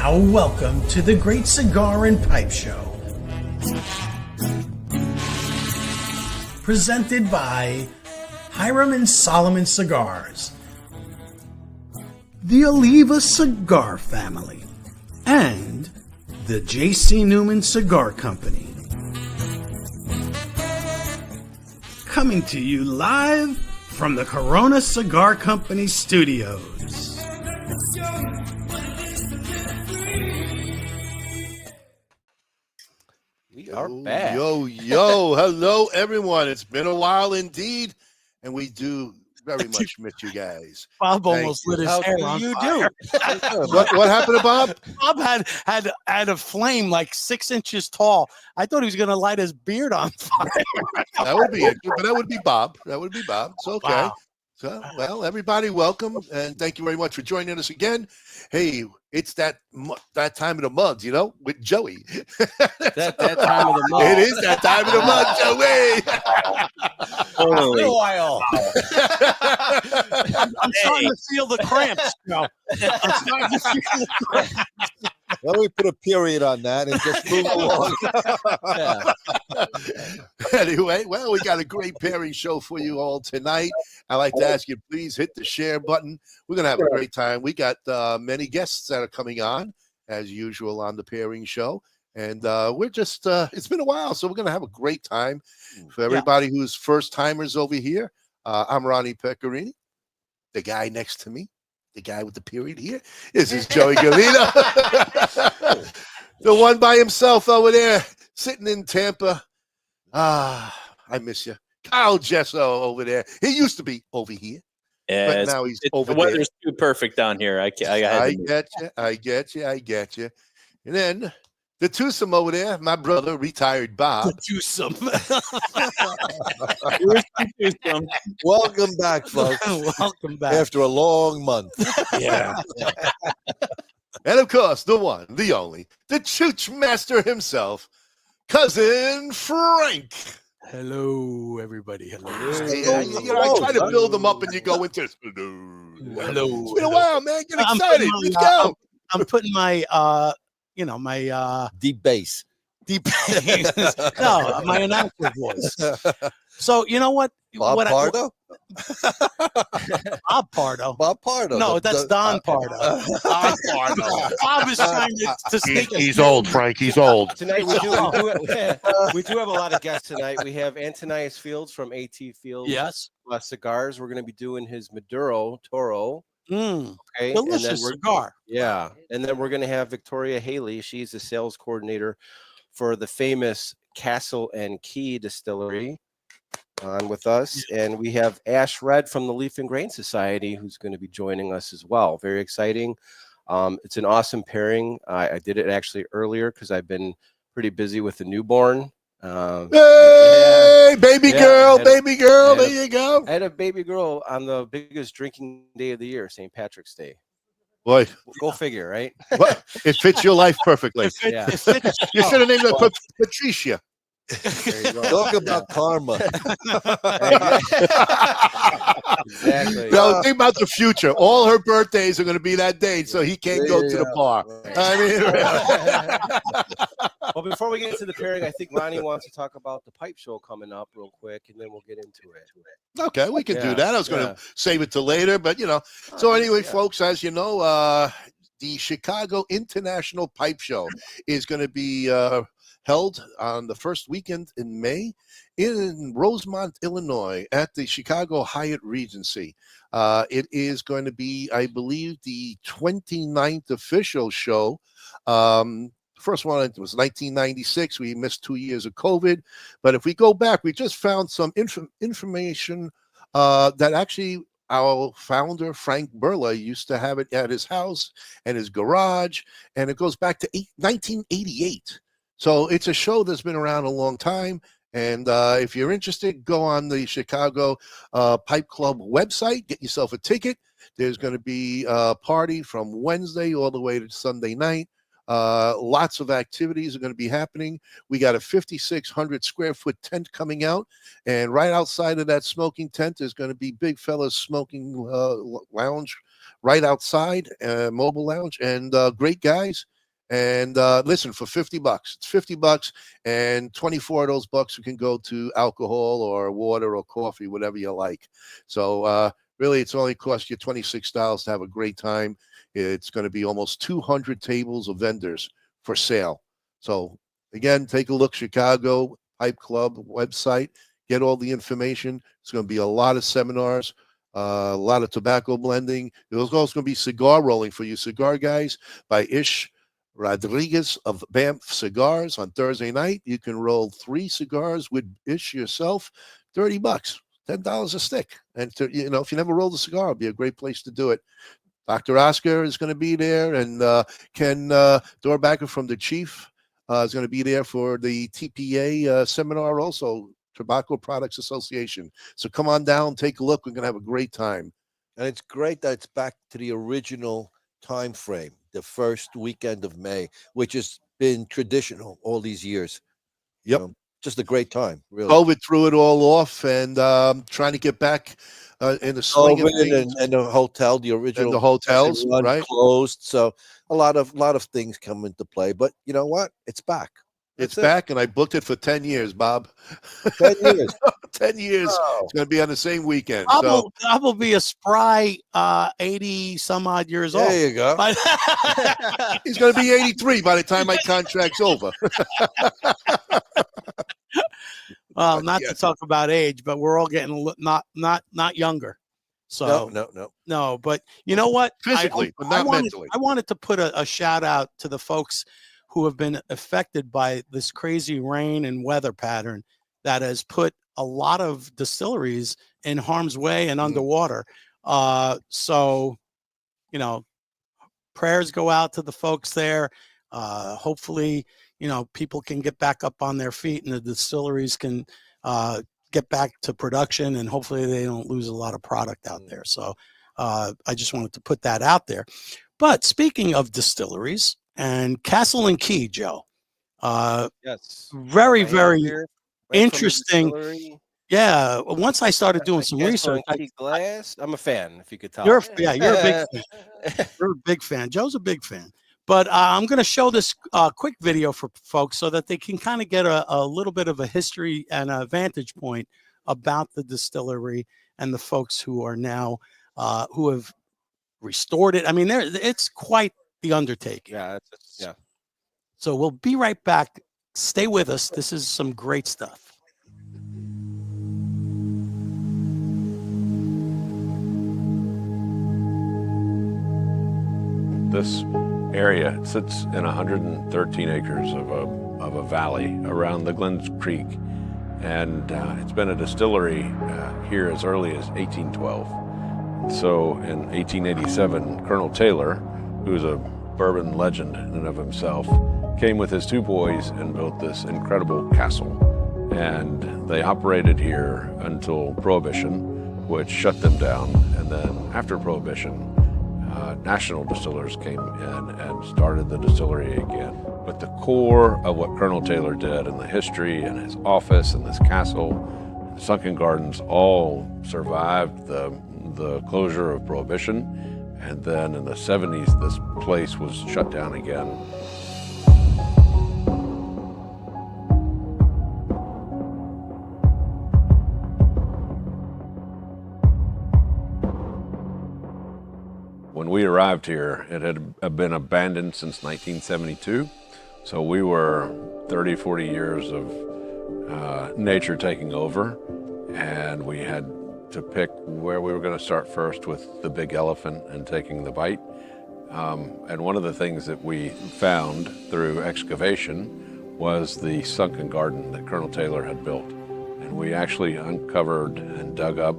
now welcome to the Great Cigar and Pipe Show. Presented by Hiram and Solomon Cigars, the Oliva Cigar Family, and the J.C. Newman Cigar Company. Coming to you live from the Corona Cigar Company studios. We are back. Yo, hello everyone. It's been a while indeed, and we do very much miss you guys. Bob almost lit his hair on fire. What happened to Bob? Bob had a flame like 6 inches tall. I thought he was going to light his beard on fire. That would be it, but that would be Bob. It's okay. Wow. So, well, everybody, welcome, and thank you very much for joining us again. Hey, it's that time of the month, with Joey. that time of the month. It is that time of the month, Joey. Totally. I'm starting to feel the cramps. No. I'm starting to feel the cramps. Why don't we put a period on that and just move along? Anyway, well, we got a great pairing show for you all tonight. I'd like to ask you, please hit the share button. We're going to have a great time. We got many guests that are coming on, as usual, on the pairing show. And we're just, it's been a while, so we're going to have a great time. For everybody who's first-timers over here, I'm Ronnie Pecorini, the guy next to me. The guy with the period here. This is Joey Gulino. The one by himself over there, sitting in Tampa. I miss you. Kyle Gesso over there. He used to be over here. Yeah, but now he's over the there. weather's too perfect down here. I get you. And then the twosome over there, my brother, retired Bob. The twosome. Welcome back, folks. Welcome back. After a long month. Yeah. And of course, the one, the only, the chooch master himself, Cousin Frank. Hello, everybody. Hello. I try to build them up and you go into this. Hello. It's been a while, man. Get excited. Let's go. I'm putting my Deep bass. No, my announcer voice. So you know what? Bob Pardo? Bob Pardo. Bob Pardo. No, that's Don Pardo. Bob Pardo. Bob is trying to sneak us. He's old, Frank. He's old. Tonight we do have a lot of guests tonight. We have Antanius Fields from A.T.Fields Cigars. We're going to be doing his Maduro Toro. Okay, Delicious cigar. Yeah, and then we're going to have Victoria Haley. She's the sales coordinator for the famous Castle Key Distillery on with us. And we have Ash Red from the Leaf and Grain Society who's going to be joining us as well. Very exciting. It's an awesome pairing. I did it actually earlier because I've been pretty busy with the newborn. Baby girl, there you go. I had a baby girl on the biggest drinking day of the year, St. Patrick's Day. Boy, go figure, right? Well, it fits your life perfectly. Yeah. You should have named her Patricia. Talk about karma. Exactly. No, think about the future. All her birthdays are going to be that date, so he can't go to the bar. I mean, well, before we get into the pairing, I think Ronnie wants to talk about the pipe show coming up real quick, and then we'll get into it. Okay, we can do that. I was going to save it till later, but So anyway, folks, as you know, the Chicago International Pipe Show is going to be held on the first weekend in May in Rosemont, Illinois, at the Chicago Hyatt Regency. It is going to be, I believe, the 29th official show. First one was 1996. We missed 2 years of COVID. But if we go back, we just found some information that actually our founder, Frank Burla, used to have it at his house and his garage. And it goes back to 1988. So it's a show that's been around a long time. And if you're interested, go on the Chicago Pipe Club website, get yourself a ticket. There's going to be a party from Wednesday all the way to Sunday night. Lots of activities are going to be happening. We got a 5,600 square foot tent coming out. And right outside of that smoking tent is going to be Big Fella's Smoking Lounge right outside, mobile lounge. And great guys. And listen, for $50, it's $50, and 24 of those bucks you can go to alcohol or water or coffee, whatever you like. So really, it's only cost you $26 to have a great time. It's going to be almost 200 tables of vendors for sale. So again, take a look, Chicago Pipe Club website, get all the information. It's going to be a lot of seminars, a lot of tobacco blending. There's also going to be cigar rolling for you cigar guys by Ish Rodriguez of Banff Cigars on Thursday night. You can roll 3 cigars with Ish yourself, $30, $10 a stick. And if you never rolled a cigar, it'd be a great place to do it. Dr. Oscar is going to be there, and Ken Dorbacker from the Chief is going to be there for the TPA seminar also, Tobacco Products Association. So come on down, take a look. We're going to have a great time. And it's great that it's back to the original time frame, the first weekend of May, which has been traditional all these years. Yep. Just a great time, really. COVID threw it all off, and trying to get back in the swing of things. And the hotel, the original, And the hotels, right? Closed. So a lot of things come into play. But you know what? It's back. It's back, and I booked it for 10 years, Bob. 10 years. 10 years. Wow. It's going to be on the same weekend. I will be a spry 80 some odd years old. There you go. He's going to be 83 by the time my contract's over. Well, not to talk about age, but we're all getting not younger. So no. But you know what? Physically, but not mentally. I wanted to put a shout out to the folks who have been affected by this crazy rain and weather pattern that has put a lot of distilleries in harm's way and underwater. So, prayers go out to the folks there. Hopefully, people can get back up on their feet and the distilleries can get back to production, and hopefully they don't lose a lot of product out there. So I just wanted to put that out there. But speaking of distilleries and Castle and Key, Joe, Yes, very, very right interesting. Yeah, once I started doing some research, glass. I'm a fan. If you could tell. You're a big fan. You're a big fan. Joe's a big fan. But I'm going to show this quick video for folks so that they can kind of get a little bit of a history and a vantage point about the distillery and the folks who are now who have restored it. I mean, it's quite the undertaking. Yeah. So we'll be right back. Stay with us. This is some great stuff. This area sits in 113 acres of a valley around the Glens Creek, and it's been a distillery here as early as 1812. So in 1887, Colonel Taylor, who's a bourbon legend in and of himself, came with his 2 boys and built this incredible castle. And they operated here until Prohibition, which shut them down. And then after Prohibition, national distillers came in and started the distillery again. But the core of what Colonel Taylor did and the history and his office and this castle, the sunken gardens, all survived the closure of Prohibition. And then in the 70s, this place was shut down again. When we arrived here, it had been abandoned since 1972. So we were 30, 40 years of nature taking over, and we had to pick where we were going to start first with the big elephant and taking the bite. And one of the things that we found through excavation was the sunken garden that Colonel Taylor had built. And we actually uncovered and dug up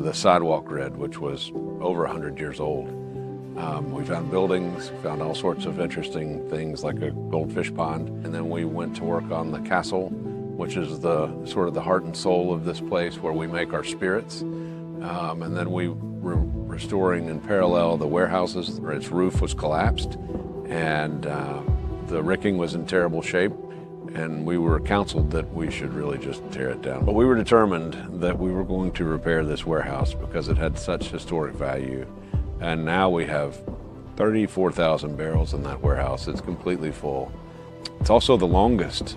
the sidewalk grid, which was over 100 years old. We found buildings, found all sorts of interesting things like a goldfish pond. And then we went to work on the castle, which is the sort of the heart and soul of this place where we make our spirits. And then we were restoring in parallel the warehouses. Its roof was collapsed, and the ricking was in terrible shape. And we were counseled that we should really just tear it down. But we were determined that we were going to repair this warehouse because it had such historic value. And now we have 34,000 barrels in that warehouse. It's completely full. It's also the longest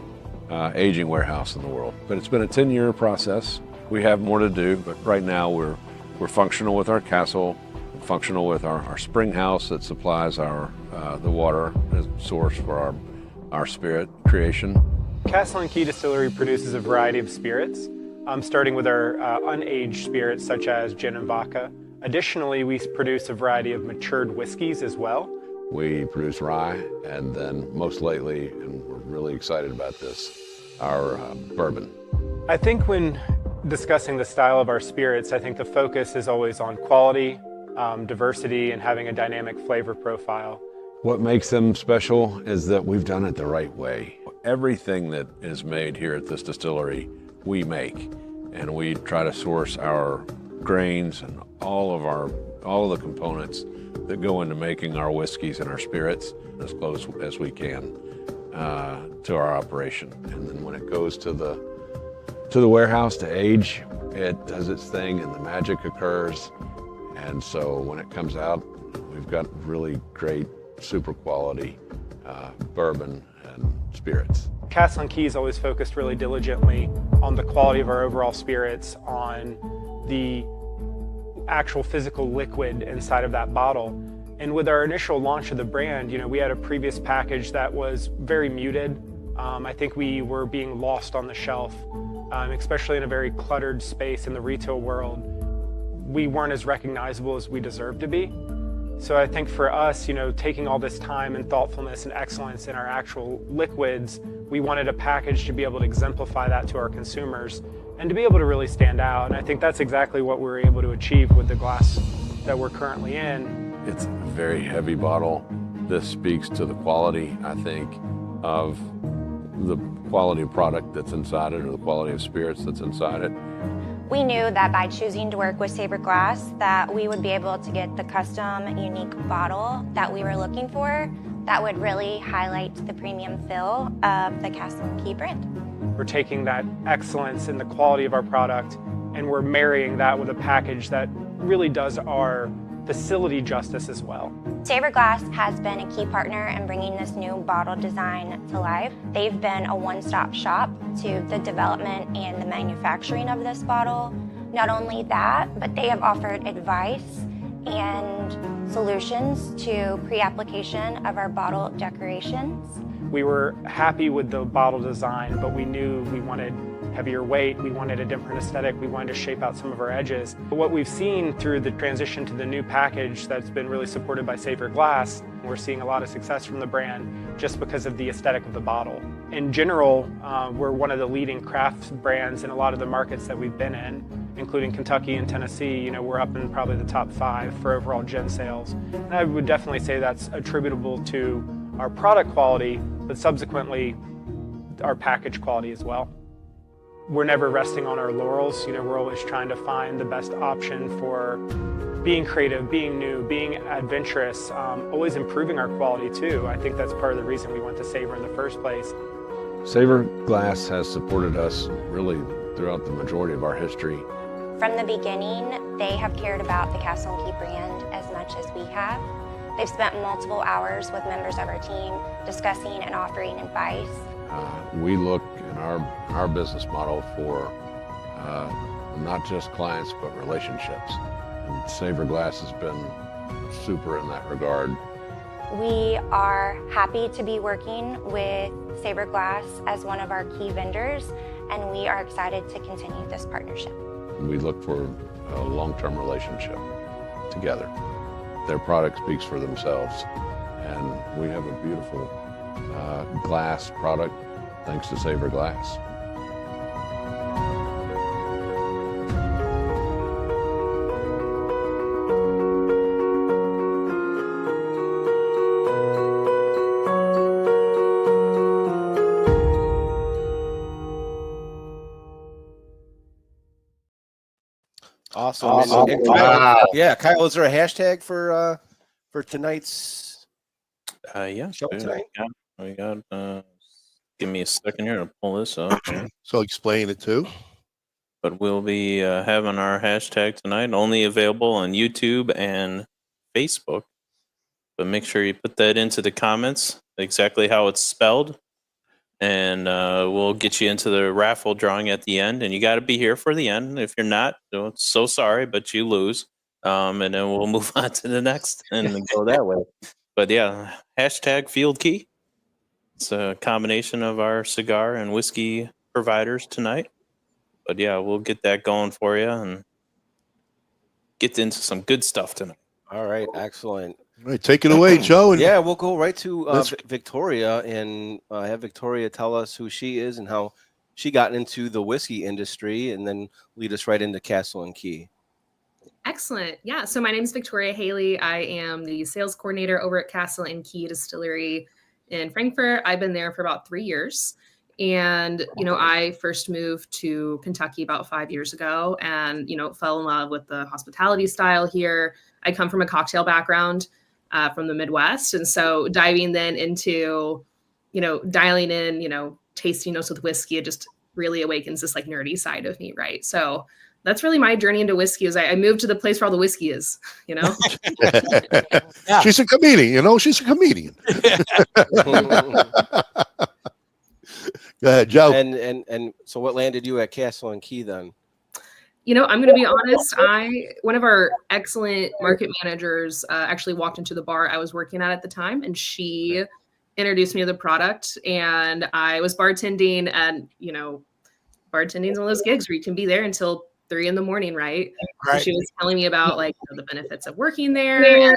aging warehouse in the world. But it's been a 10-year process. We have more to do, but right now we're functional with our castle, functional with our spring house that supplies our the water as source for our spirit creation. Castle Key Distillery produces a variety of spirits, starting with our unaged spirits such as gin and vodka. Additionally, we produce a variety of matured whiskeys as well. We produce rye, and then most lately, and we're really excited about this, our bourbon. I think when discussing the style of our spirits, I think the focus is always on quality, diversity, and having a dynamic flavor profile. What makes them special is that we've done it the right way. Everything that is made here at this distillery, we make, and we try to source our grains and all of the components that go into making our whiskeys and our spirits as close as we can to our operation. And then when it goes to the warehouse to age, it does its thing and the magic occurs. And so when it comes out, we've got really great, super quality bourbon and spirits. Castle Key is always focused really diligently on the quality of our overall spirits, on the actual physical liquid inside of that bottle. And with our initial launch of the brand, we had a previous package that was very muted. I think we were being lost on the shelf, especially in a very cluttered space in the retail world. We weren't as recognizable as we deserved to be. So I think for us, taking all this time and thoughtfulness and excellence in our actual liquids, we wanted a package to be able to exemplify that to our consumers and to be able to really stand out. And I think that's exactly what we're able to achieve with the glass that we're currently in. It's a very heavy bottle. This speaks to the quality, I think, of the quality of product that's inside it, or the quality of spirits that's inside it. We knew that by choosing to work with Saber Glass that we would be able to get the custom, unique bottle that we were looking for that would really highlight the premium feel of the Castle Key brand. We're taking that excellence in the quality of our product and we're marrying that with a package that really does our facility justice as well. Saber Glass has been a key partner in bringing this new bottle design to life. They've been a one-stop shop to the development and the manufacturing of this bottle. Not only that, but they have offered advice and solutions to pre-application of our bottle decorations. We were happy with the bottle design, but we knew we wanted heavier weight, we wanted a different aesthetic, we wanted to shape out some of our edges. But what we've seen through the transition to the new package that's been really supported by Saber Glass, we're seeing a lot of success from the brand just because of the aesthetic of the bottle. In general, we're one of the leading craft brands in a lot of the markets that we've been in, including Kentucky and Tennessee. We're up in probably the top 5 for overall gin sales. And I would definitely say that's attributable to our product quality, but subsequently our package quality as well. We're never resting on our laurels. We're always trying to find the best option for being creative, being new, being adventurous, always improving our quality too. I think that's part of the reason we went to Saber in the first place. Saber Glass has supported us really throughout the majority of our history. From the beginning, they have cared about the Castle Key brand as much as we have. They've spent multiple hours with members of our team discussing and offering advice. We look in our business model for not just clients, but relationships. And Saber Glass has been super in that regard. We are happy to be working with Saber Glass as one of our key vendors, and we are excited to continue this partnership. We look for a long-term relationship together. Their product speaks for themselves, and we have a beautiful glass product thanks to Saber Glass. Awesome. Awesome. And Kyle, Wow. yeah, Kyle, is there a hashtag for tonight's Yeah. show tonight? We got give me a second here to pull this up. here. So explain it too. But we'll be having our hashtag tonight, only available on YouTube and Facebook. But make sure you put that into the comments, exactly how it's spelled. And we'll get you into the raffle drawing at the end. And you got to be here for the end. If you're not, so sorry, but you lose. And then we'll move on to the next and go that way. But yeah, hashtag Field Key. It's a combination of our cigar and whiskey providers tonight. But yeah, we'll get that going for you and get into some good stuff tonight. All right, excellent. All right, take it away, Joe. And Yeah, we'll go right to Victoria and have Victoria tell us who she is and how she got into the whiskey industry, and then lead us right into Castle Key. Excellent. Yeah. So my name is Victoria Haley. I am the sales coordinator over at Castle Key Distillery in Frankfurt. I've been there for about 3 years. And, I first moved to Kentucky about 5 years ago and, fell in love with the hospitality style here. I come from a cocktail background from the Midwest. And so diving then into, dialing in, tasting notes with whiskey, it just really awakens this like nerdy side of me. Right. So that's really my journey into whiskey is I moved to the place where all the whiskey is, Yeah. she's a comedian, she's a comedian. Go ahead, Joe. And so what landed you at Castle Key then? I'm going to be honest. One of our excellent market managers actually walked into the bar I was working at the time, and she introduced me to the product. And I was bartending, and bartending is one of those gigs where you can be there until 3 a.m, right? So she was telling me about the benefits of working there and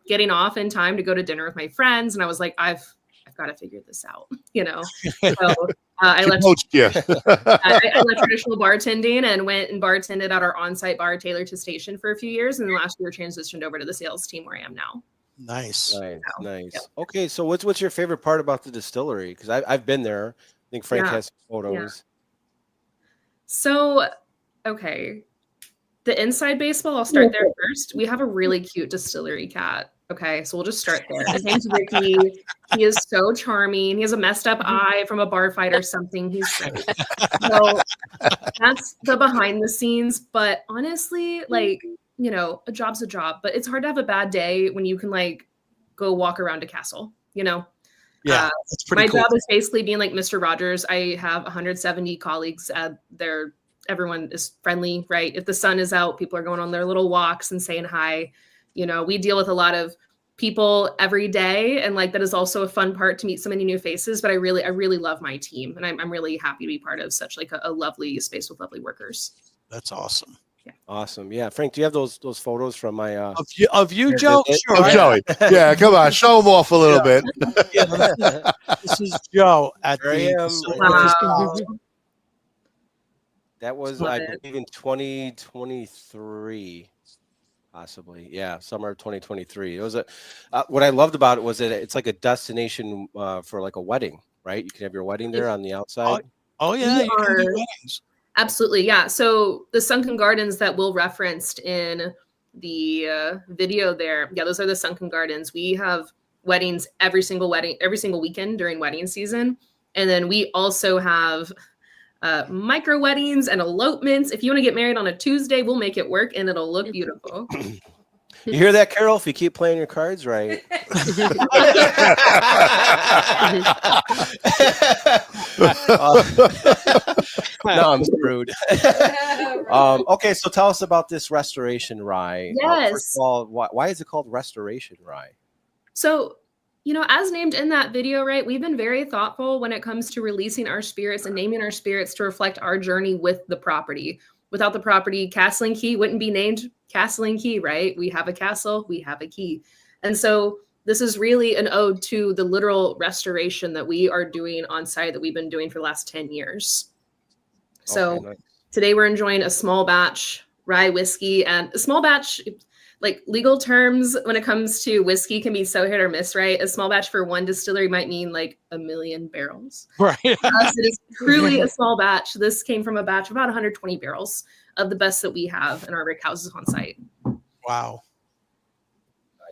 getting off in time to go to dinner with my friends. And I was like, I've got to figure this out, So I left traditional bartending and went and bartended at our on-site bar tailored to station for a few years. And then last year transitioned over to the sales team where I am now. Nice. Nice. Yep. Okay. So what's your favorite part about the distillery? Because I've been there. I think Frank has photos. Yeah. So, okay. The inside baseball, I'll start there first. We have a really cute distillery cat. Okay, so we'll just start there. His name's Ricky. He is so charming. He has a messed up eye from a bar fight or something. He's great. So that's the behind the scenes. But honestly, a job's a job. But it's hard to have a bad day when you can go walk around a castle. Yeah, that's pretty cool. My job is basically being like Mr. Rogers. I have 170 colleagues. Everyone is friendly, right? If the sun is out, people are going on their little walks and saying hi. We deal with a lot of people every day, and that is also a fun part to meet so many new faces. But I really love my team, and I'm really happy to be part of such a lovely space with lovely workers. That's awesome. Yeah, awesome. Yeah, Frank, do you have those photos from my of you, Joe? Sure. Of Joey. Yeah, come on, show them off a little bit. This is Joe at That was, I believe, in 2023. Possibly, yeah, summer 2023. It was what I loved about it was that it's like a destination for a wedding, right? You can have your wedding there on the outside. Oh yeah, absolutely, yeah. So the Sunken Gardens that Will referenced in the video there, yeah, those are the Sunken Gardens. We have weddings every single weekend during wedding season, and then we also have micro weddings and elopements. If you want to get married on a Tuesday, we'll make it work and it'll look beautiful. You hear that, Carol? If you keep playing your cards right. No, I'm screwed. Okay, so tell us about this restoration rye. Yes. First of all, why is it called restoration rye? So, as named in that video, right, we've been very thoughtful when it comes to releasing our spirits and naming our spirits to reflect our journey with the property. Without the property, Castle Key wouldn't be named Castle Key, right? We have a castle, we have a key. And so this is really an ode to the literal restoration that we are doing on site that we've been doing for the last 10 years. So okay, nice. Today we're enjoying a small batch rye whiskey, and a small batch, legal terms when it comes to whiskey can be so hit or miss, right? A small batch for one distillery might mean 1 million barrels. Right. For us, it is truly a small batch. This came from a batch of about 120 barrels of the best that we have in our rick houses on site. Wow.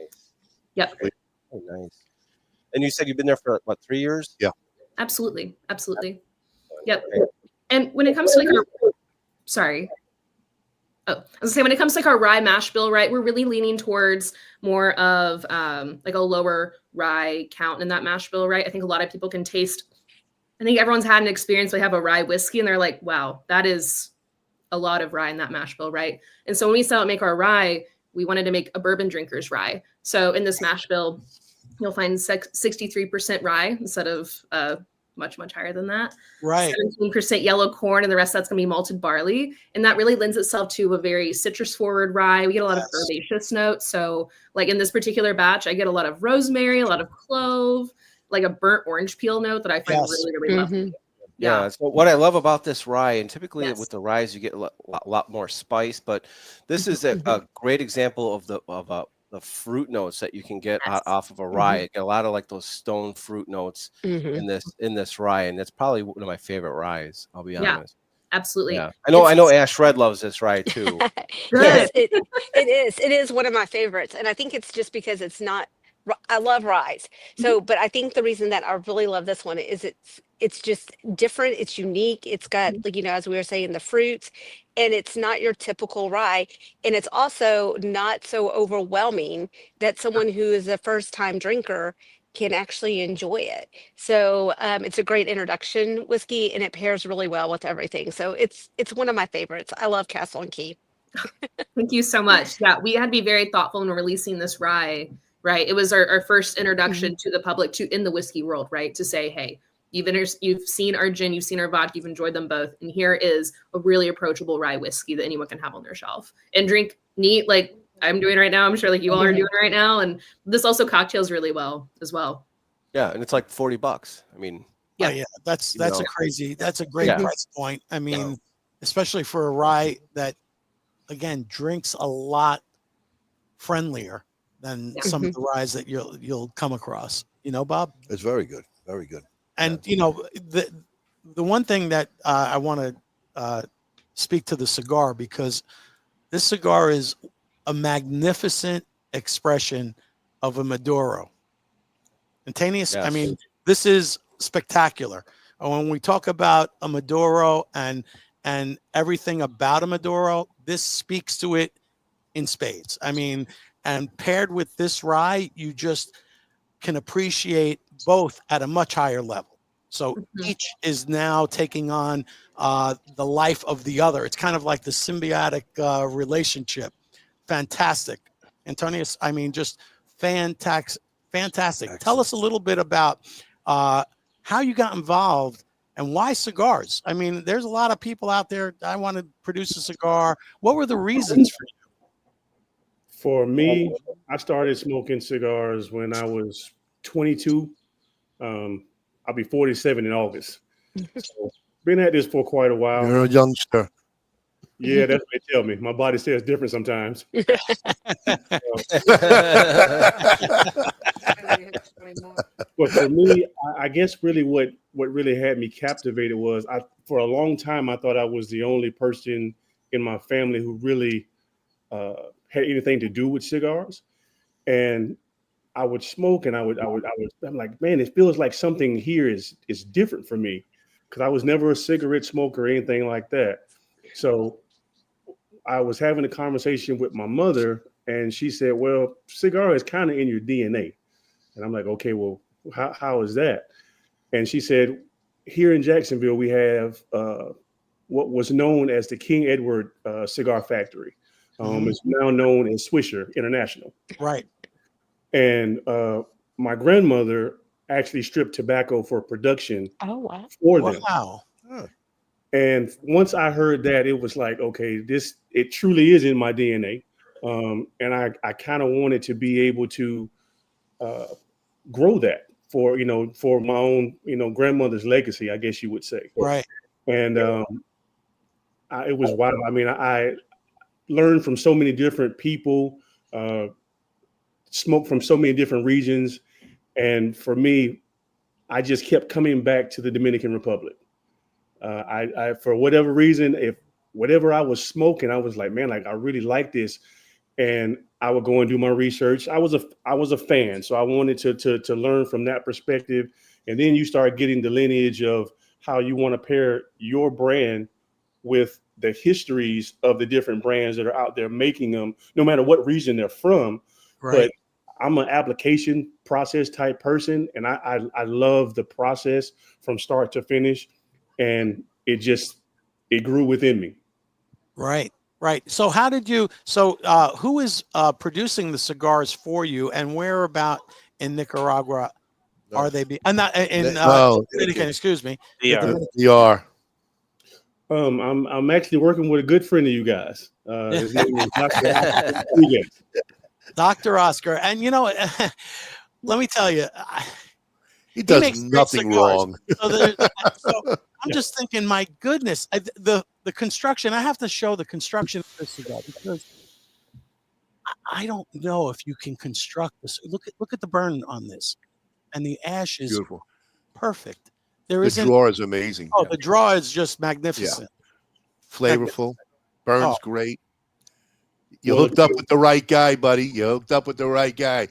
Nice. Yep. Oh, nice. And you said you've been there for 3 years? Yeah. Absolutely. Yep. Okay. And when it comes to sorry. Oh, I was gonna say, when it comes to like our rye mash bill, right, we're really leaning towards more of like a lower rye count in that mash bill, right? I think a lot of people can taste. I think everyone's had an experience. They have a rye whiskey and they're like, wow, that is a lot of rye in that mash bill, right? And so when we set out to make our rye, we wanted to make a bourbon drinker's rye. So in this mash bill, you'll find 63% rye instead of much, much higher than that. Right. 17% yellow corn, and the rest that's going to be malted barley. And that really lends itself to a very citrus forward rye. We get a lot of herbaceous notes. So like in this particular batch, I get a lot of rosemary, a lot of clove, like a burnt orange peel note that I find really, really lovely. Yeah. So what I love about this rye, and typically Yes. with the ryes, you get a lot more spice, but this is a great example of the fruit notes that you can get off of a rye. You get a lot of like those stone fruit notes in this rye, and it's probably one of my favorite ryes. I'll be honest. Absolutely. Yeah. I know Ash Red loves this rye too. Yes, it is. It is one of my favorites. And I think it's just because it's not, I love ryes. So, but I think the reason that I really love this one is it's just different. It's unique. It's got, like, you know, as we were saying, the fruits, and it's not your typical rye. And it's also not so overwhelming that someone who is a first time drinker can actually enjoy it. So it's a great introduction whiskey, and it pairs really well with everything. So it's one of my favorites. I love Castle Key. Thank you so much. Yeah, we had to be very thoughtful in releasing this rye, right? It was our first introduction to the public in the whiskey world, right? To say, hey, you've seen our gin, you've seen our vodka, you've enjoyed them both. And here is a really approachable rye whiskey that anyone can have on their shelf and drink neat, like I'm doing right now. I'm sure like you all are doing right now. And this also cocktails really well as well. Yeah. And it's like $40. I mean, yeah, that's a great price point. I mean, especially for a rye that, again, drinks a lot friendlier than some of the ryes that you'll come across, you know, Bob? It's very good. Very good. And, you know, the one thing that I want to speak to the cigar, because this cigar is a magnificent expression of a Maduro. Antanius, I mean, this is spectacular. And when we talk about a Maduro and everything about a Maduro, this speaks to it in spades. I mean, and paired with this rye, you just can appreciate both at a much higher level. So each is now taking on the life of the other. It's kind of like the symbiotic relationship. Fantastic. Antonius, I mean, just fantastic. Excellent. Tell us a little bit about how you got involved and why cigars. I mean, there's a lot of people out there. I want to produce a cigar. What were the reasons for you? For me, I started smoking cigars when I was 22. I'll be 47 in August. So been at this for quite a while. You're a youngster. Yeah, that's what they tell me. My body says different sometimes. But for me, I guess really what really had me captivated was for a long time I thought I was the only person in my family who really had anything to do with cigars. And I would smoke and I'm like, man, it feels like something here is different for me, because I was never a cigarette smoker or anything like that. So I was having a conversation with my mother, and she said, well, cigar is kind of in your DNA. And I'm like, okay, well, how is that? And she said, here in Jacksonville, we have what was known as the King Edward Cigar Factory. It's now known as Swisher International. Right. And my grandmother actually stripped tobacco for production for them. Wow. And once I heard that, it was like, okay, it truly is in my DNA. And I kind of wanted to be able to grow that for my own, grandmother's legacy, I guess you would say. Right. And it was wild. I mean, I learned from so many different people, smoked from so many different regions. And for me, I just kept coming back to the Dominican Republic. I for whatever reason, whatever I was smoking, I was like, man, like I really like this. And I would go and do my research. I was a fan, so I wanted to learn from that perspective. And then you start getting the lineage of how you want to pair your brand with the histories of the different brands that are out there making them, no matter what region they're from. Right. But I'm an application process type person, and I love the process from start to finish, and it grew within me. Right. Right. So how did you? So who is producing the cigars for you, and where about in Nicaragua are they? Not in Dominican. Excuse me. DR. I'm actually working with a good friend of you guys. His name is Dr. Oscar. And you know, let me tell you, he does makes great nothing cigars. wrong. So I'm just thinking, my goodness, the construction. I have to show the construction of this cigar because I don't know if you can construct this. Look at the burn on this, and the ash is beautiful, perfect. The draw is amazing. Oh, the draw is just magnificent. Yeah. Flavorful, burns great. You hooked up with the right guy, buddy. You hooked up with the right guy.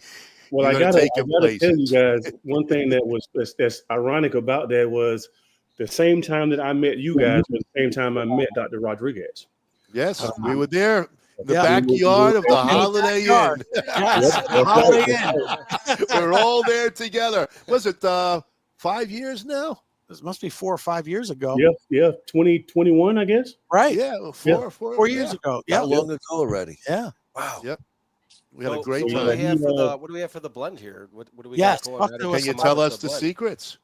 Well, I gotta tell you guys one thing that's ironic about that was the same time that I met you guys was the same time I met Dr. Rodriguez. Yes, we were there. The backyard of the Holiday Inn. Yes, the Holiday Inn. We're all there together. Was it 5 years now? This must be 4 or 5 years ago. Yeah, 2021, I guess. Right. Yeah, 4 years ago. Yeah, Not long ago already. Yeah. Wow. Yep. We had a great What time. do we have for the blend here? What do we Yes, got going on? Can you tell us the secrets?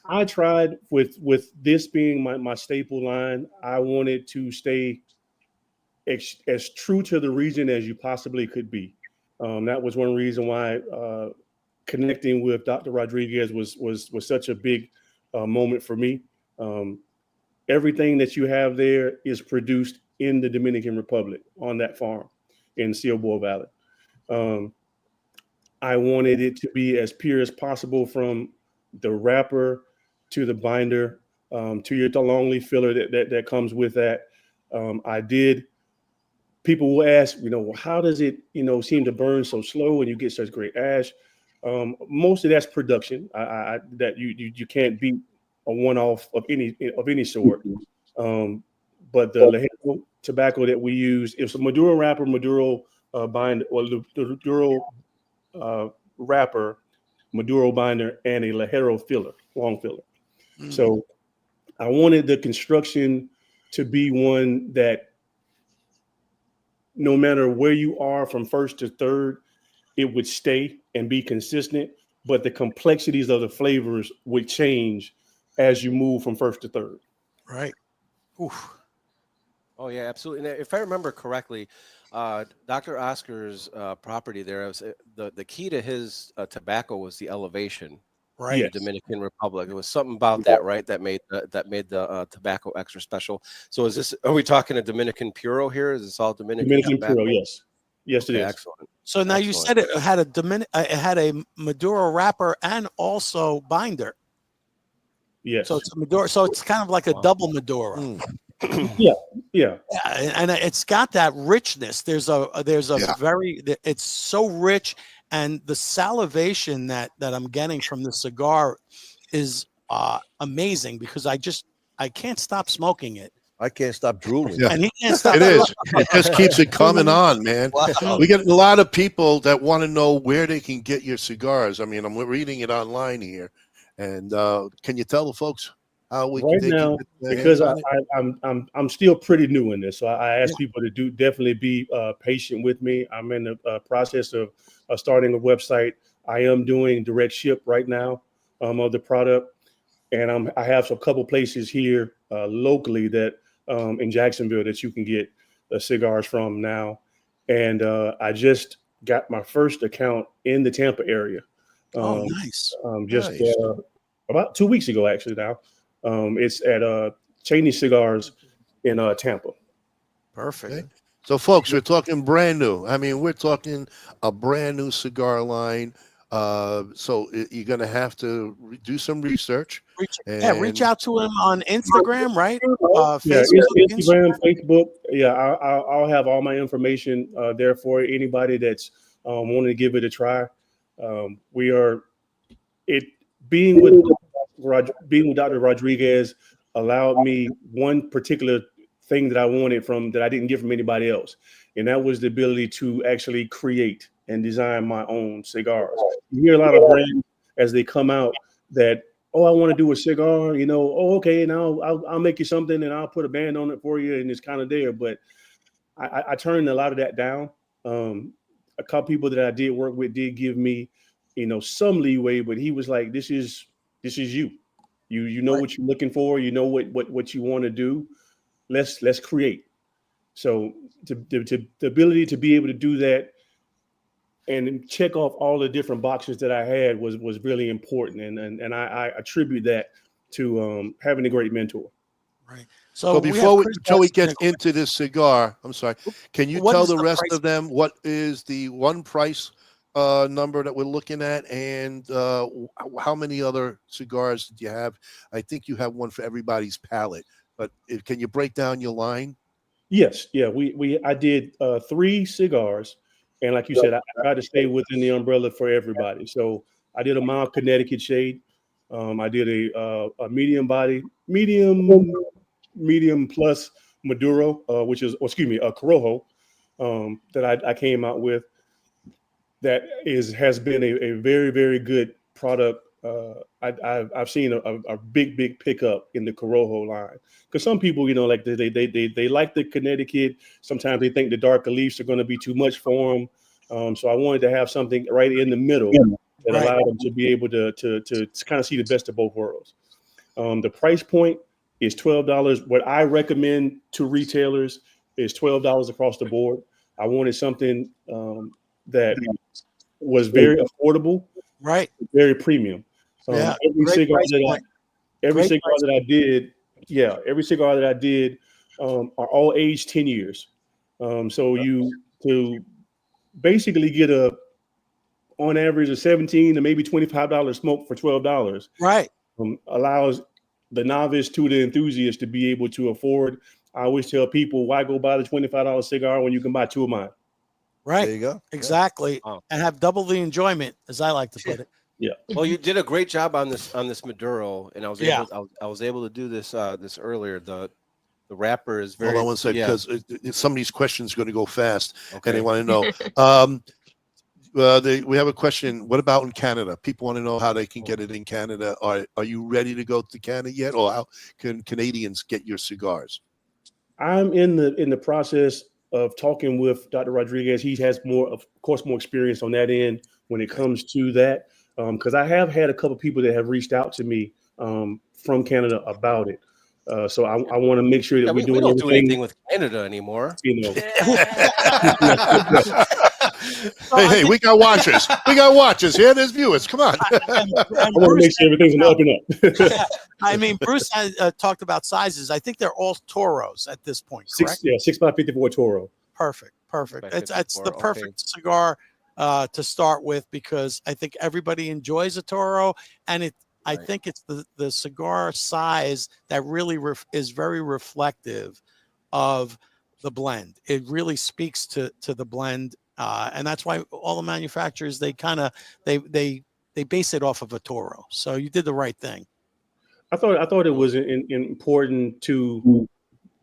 I tried with this being my staple line. I wanted to stay as true to the region as you possibly could be. That was one reason why connecting with Dr. Rodriguez was such a big moment for me. Everything that you have there is produced in the Dominican Republic on that farm in Ciobor Valley. I wanted it to be as pure as possible from the wrapper to the binder to your long leaf filler that comes with that. People will ask, how does it, seem to burn so slow and you get such great ash? Most of that's production. That you can't beat a one-off of any sort. But the Lejero tobacco that we use, it's a Maduro wrapper, Maduro binder, or the Maduro wrapper, Maduro binder, and a Lejero filler, long filler. Mm-hmm. So I wanted the construction to be one that no matter where you are from first to third, it would stay and be consistent, but the complexities of the flavors would change as you move from first to third. Right. Oof. Oh yeah, absolutely. And if I remember correctly, Dr. Oscar's property there, was the key to his tobacco was the elevation. Right. In the Dominican Republic. It was something about that, right? That made the tobacco extra special. So are we talking a Dominican Puro here? Is this all Dominican Puro? Yes. Yes, it is. Excellent. So now you said it had a Maduro wrapper and also binder. Yes. So it's a Maduro. So it's kind of like a double Maduro. Yeah. And it's got that richness. There's a it's so rich, and the salivation that I'm getting from the cigar is amazing because I can't stop smoking it. I can't stop drooling. Yeah. And he can't stop. It is. It just keeps it coming on, man. Wow. We get a lot of people that want to know where they can get your cigars. I mean, I'm reading it online here, and can you tell the folks how we right can now? Because I'm still pretty new in this, so I ask people to definitely be patient with me. I'm in the process of starting a website. I am doing direct ship right now of the product, and I have a couple places here locally that. In Jacksonville that you can get cigars from now. And I just got my first account in the Tampa area. Nice. About 2 weeks ago, actually now. It's at Cheney Cigars in Tampa. Perfect. Okay. So folks, we're talking brand new. I mean, we're talking a brand new cigar line. So you're going to have to do some research. Reach out to him on Instagram, right? Instagram, Facebook. Yeah, I'll have all my information there for anybody that's wanting to give it a try. Being with Dr. Rodriguez allowed me one particular thing that I wanted that I didn't get from anybody else. And that was the ability to actually create and design my own cigars. You hear a lot of brands as they come out that, oh, I want to do a cigar, oh, okay, now I'll make you something and I'll put a band on it for you. And it's kind of there. But I turned a lot of that down. A couple people that I did work with did give me, some leeway, but he was like, this is you. You know what you're looking for. You know what you want to do. Let's create. So the ability to be able to do that and check off all the different boxes that I had was really important. And I attribute that to having a great mentor. Right. So before Joey gets into this cigar, I'm sorry, can you tell the rest of them what is the one price number that we're looking at, and how many other cigars do you have? I think you have one for everybody's palate, but can you break down your line? Yes, yeah, I did 3 cigars, and like you said, I tried to stay within the umbrella for everybody. So I did a mild Connecticut shade. I did a medium body, medium plus Maduro, a Corojo, that I came out with. That has been a very, very good product. I've seen a big pickup in the Corojo line, because some people, like they like the Connecticut. Sometimes they think the darker leaves are going to be too much for them. So I wanted to have something right in the middle that allowed them to be able to kind of see the best of both worlds. The price point is $12. What I recommend to retailers is $12 across the board. I wanted something that was very affordable, very premium. Every cigar that I did are all aged 10 years. So to basically get on average a $17 to maybe $25 smoke for $12, allows the novice to the enthusiast to be able to afford. I always tell people, why go buy the $25 cigar when you can buy 2 of mine? Right. There you go. Exactly. And have double the enjoyment, as I like to put it. Yeah. Well, you did a great job on this Maduro, and I was able to do this earlier. The wrapper is very. Hold on one second, because some of these questions are going to go fast, and they want to know. We have a question. What about in Canada? People want to know how they can get it in Canada. Are you ready to go to Canada yet, or how can Canadians get your cigars? I'm in the process of talking with Dr. Rodriguez. He has more experience on that end when it comes to that. Because I have had a couple of people that have reached out to me from Canada about it. So I want to make sure that we don't do anything with Canada anymore. Hey, we got watchers. We got watchers here. There's viewers. Come on. I want to make sure everything's up and up. I mean, Bruce has talked about sizes. I think they're all Toros at this point, correct? 6x54 Toro. Perfect. It's the perfect cigar to start with, because I think everybody enjoys a Toro, and I think it's the cigar size that really is very reflective of the blend. It really speaks to the blend, and that's why all the manufacturers they base it off of a Toro. So you did the right thing. I thought it was important to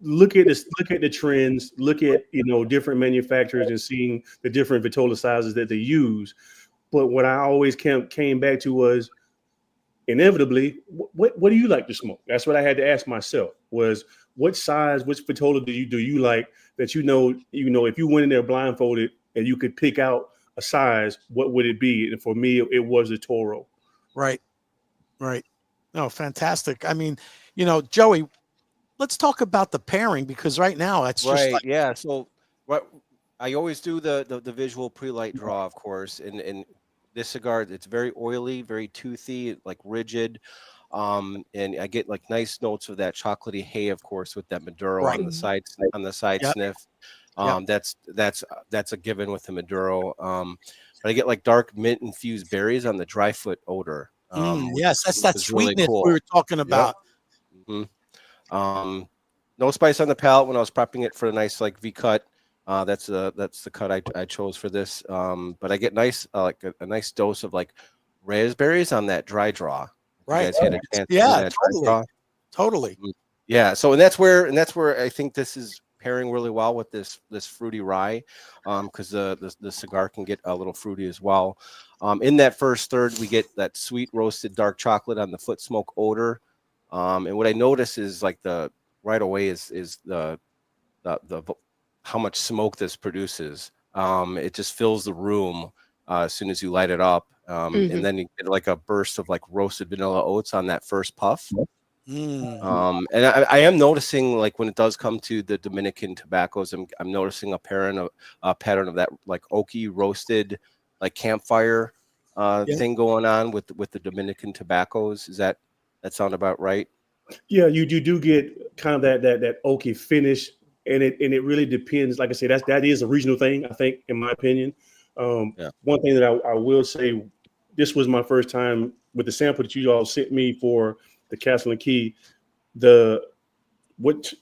look at the trends, look at different manufacturers and seeing the different vitola sizes that they use. But what I always came back to was, inevitably, what do you like to smoke? That's what I had to ask myself, was what size, which vitola do you like, that if you went in there blindfolded and you could pick out a size, what would it be? And for me, it was a Toro. Right. No, fantastic. I mean, Joey, let's talk about the pairing, because right now it's just So I always do the visual pre-light draw, of course, and this cigar, it's very oily, very toothy, like rigid, and I get like nice notes of that chocolatey hay, of course, with that Maduro on the side sniff. That's a given with the Maduro. But I get like dark mint infused berries on the dry foot odor. Yes, that's that sweetness really cool. we were talking about. Yep. Mm-hmm. No spice on the palate when I was prepping it for a nice like V cut. That's the cut I chose for this. But I get nice like a nice dose of like raspberries on that dry draw. Right. You guys had a chance to do that dry draw? Totally. Yeah. So and that's where I think this is pairing really well with this fruity rye, because the cigar can get a little fruity as well. In that first third, we get that sweet roasted dark chocolate on the foot smoke odor. And what I notice is like right away is the how much smoke this produces. It just fills the room as soon as you light it up. And then you get like a burst of like roasted vanilla oats on that first puff. And I am noticing, like, when it does come to the Dominican tobaccos, I'm noticing a pattern of that like oaky roasted, like campfire thing going on with the Dominican tobaccos. Is that sound about right? Yeah, you do get kind of that oaky finish, and it really depends. Like I said, that is a regional thing, I think, in my opinion. One thing that I will say, this was my first time with the sample that you all sent me for the Castle Key. What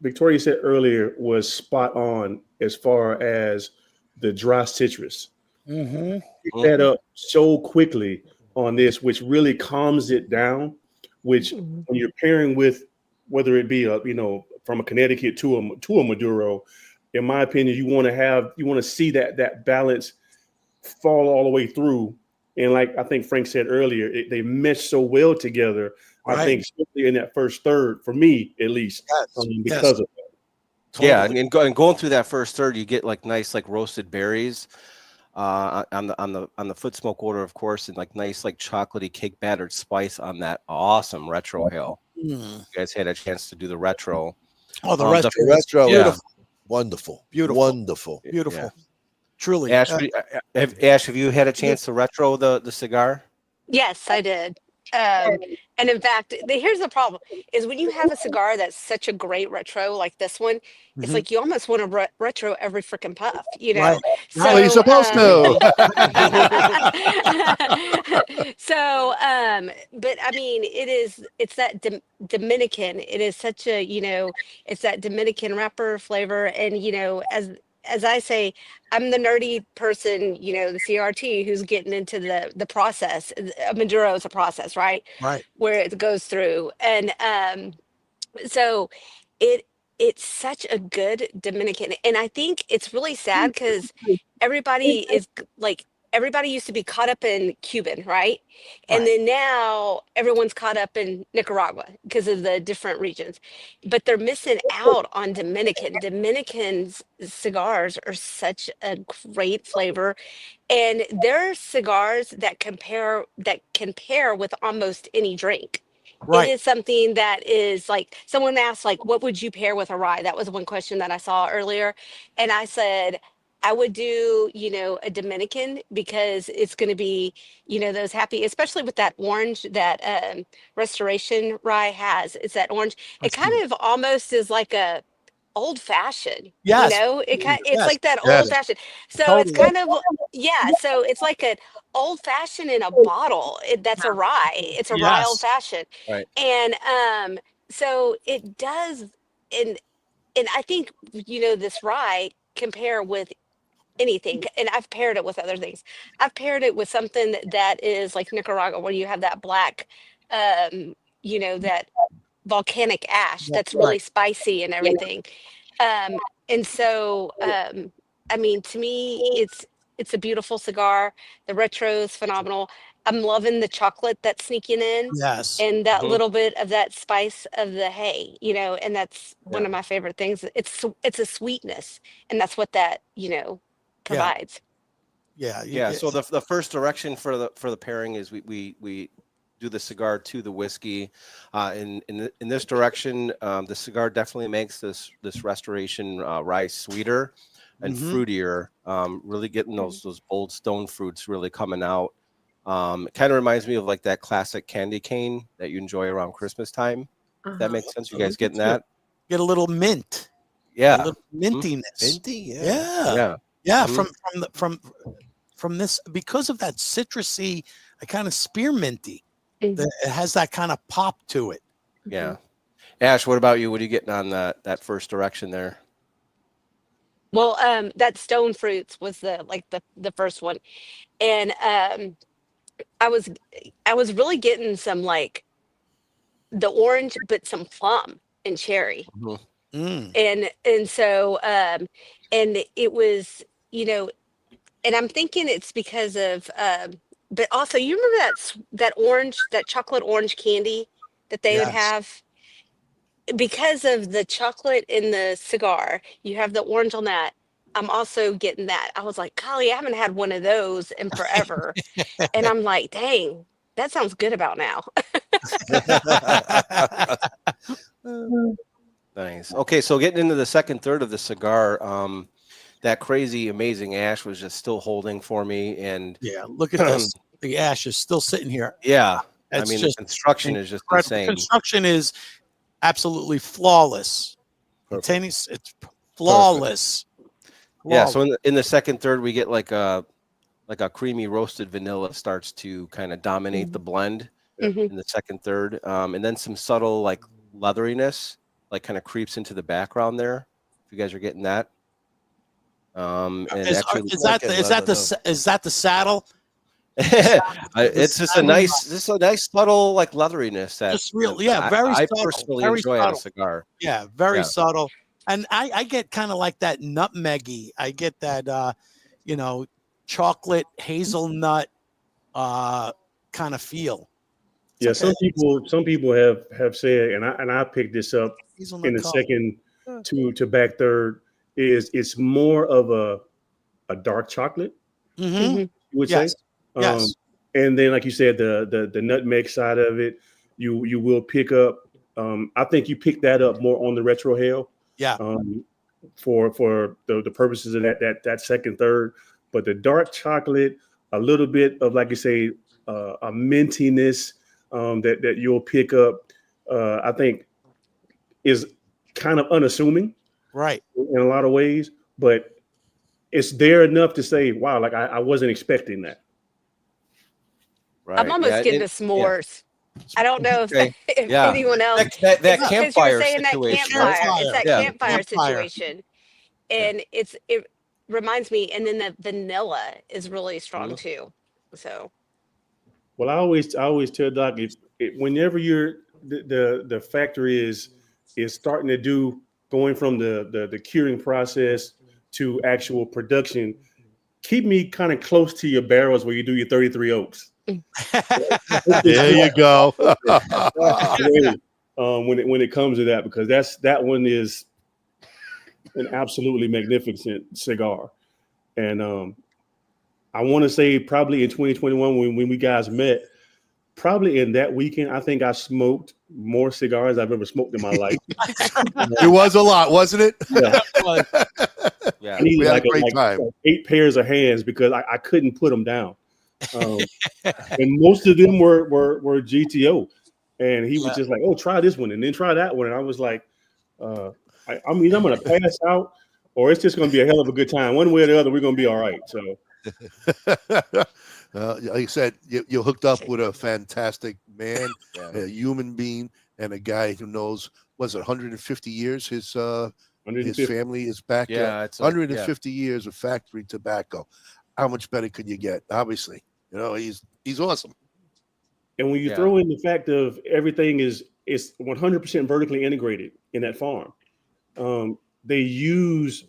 Victoria said earlier was spot on as far as the dry citrus. Pick that up so quickly on this, which really calms it down. Which when you're pairing with, whether it be from a Connecticut to a Maduro, in my opinion, you want to see that balance fall all the way through. And like I think Frank said earlier, they mesh so well together. Right. I think especially in that first third, for me at least, because of that. Totally. Yeah, and going through that first third, you get like nice like roasted berries on the foot smoke order, of course, and like nice like chocolatey cake battered spice on that awesome retro hill. You guys had a chance to do the retro. Oh, the retro, beautiful, wonderful, beautiful. Yeah. Truly. Ash, have you had a chance to retro the cigar? Yes, I did. And in fact, here's the problem: is when you have a cigar that's such a great retro like this one, it's like you almost want to retro every freaking puff, you know. Right. So, you're supposed to. So, but I mean, it's that Dominican. It is such a, it's that Dominican wrapper flavor, and as I say, I'm the nerdy person, the CRT who's getting into the process. Maduro is a process, right? Right. Where it goes through. And so it's such a good Dominican. And I think it's really sad because everybody used to be caught up in Cuban, right? And then now everyone's caught up in Nicaragua because of the different regions. But they're missing out on Dominican. Dominican's cigars are such a great flavor. And they're cigars that can pair with almost any drink. Right. It is something that is like, someone asked, like, what would you pair with a rye? That was one question that I saw earlier. And I said, I would do, a Dominican, because it's going to be, those happy, especially with that orange that Restoration Rye has. It's that orange. It kind of almost is like a old fashioned. Yes. It's like that old fashioned. So it's kind of, so it's like an old fashioned in a bottle. That's a rye. It's a rye old fashioned. Right. And so it does, and I think, this rye can pair with anything, and I've paired it with other things. I've paired it with something that is like Nicaragua, where you have that black, that volcanic ash that's really spicy and everything. And so, I mean, to me, it's a beautiful cigar. The retro is phenomenal. I'm loving the chocolate that's sneaking in. Yes. And that little bit of that spice of the hay, and that's one of my favorite things. It's a sweetness, and that's what that, provides. Yeah. So the first direction for the pairing is we do the cigar to the whiskey. In this direction, the cigar definitely makes this Restoration rye sweeter and fruitier, really getting those bold stone fruits really coming out. It kind of reminds me of like that classic candy cane that you enjoy around Christmas time. That makes sense. You guys getting that? Get a little mint. Yeah. A little mintiness. Minty, Yeah. From this, because of that citrusy, kind of spearminty. It has that kind of pop to it. Yeah. Ash, what about you? What are you getting on that first direction there? Well, that stone fruits was the first one. And I was really getting some like the orange, but some plum and cherry. Mm. And so and it was, you know, and I'm thinking it's because of but also you remember that orange, that chocolate orange candy that they would Yes. have, because of the chocolate in the cigar, you have the orange on that. I'm also getting that. I was like, golly, I haven't had one of those in forever. And I'm like, dang, that sounds good about now. Nice. Okay, so getting into the second third of the cigar, that crazy amazing ash was just still holding for me, and Yeah, look at this. The ash is still sitting here. yeah, I It's mean just the construction is just incredible. insane. Construction is absolutely flawless. Perfect. It's flawless. Yeah, so in the second third we get like a creamy roasted vanilla starts to kind of dominate the blend in the second third, and then some subtle like leatheriness like kind of creeps into the background there. If you guys are getting that, and actually is that the saddle? it's just a nice subtle like leatheriness that Just real, yeah, very I subtle. personally Very enjoy on a subtle. cigar. Yeah, very Yeah. subtle. And I get kind of like that nutmeggy. I get that you know, chocolate hazelnut kind of feel. Yeah, It's some people have said, and I picked this up hazelnut in the color. second to back third, is it's more of a dark chocolate, Mm-hmm. you would Yes. say. Yes. And then like you said, the nutmeg side of it, you will pick up. I think you pick that up more on the retrohale. Yeah. For the purposes of that second third, but the dark chocolate, a little bit of, like you say, a mintiness that you'll pick up, I think is kind of unassuming, Right. in a lot of ways, but it's there enough to say, wow, like I wasn't expecting that. Right. I'm almost getting to s'mores. I don't know if, if anyone else. That Because campfire you were saying situation. that campfire. It's that campfire Campfire. situation. And it reminds me, and then the vanilla is really strong too. So Well, I always tell Doc, whenever the factory is starting to do, going from the curing process to actual production, keep me kind of close to your barrels where you do your 33 oaks. There you go. When it comes to that, because that one is an absolutely magnificent cigar. And I want to say probably in 2021 when we guys met, probably in that weekend, I think I smoked more cigars I've ever smoked in my life. It was a lot, wasn't it? Yeah. I needed We had a great time. like 8 pairs of hands because I couldn't put them down. And most of them were GTO. And he was just like, oh, try this one and then try that one. And I was like, I mean, I'm going to pass out, or it's just going to be a hell of a good time. One way or the other, we're going to be all right. So, like I said, you're hooked up with a fantastic man, a human being, and a guy who knows, was it 150 years? His family is back. Yeah, it's 150 years of factory tobacco. How much better could you get? Obviously, you know, he's awesome. And when you throw in the fact of everything is 100% vertically integrated in that farm, they use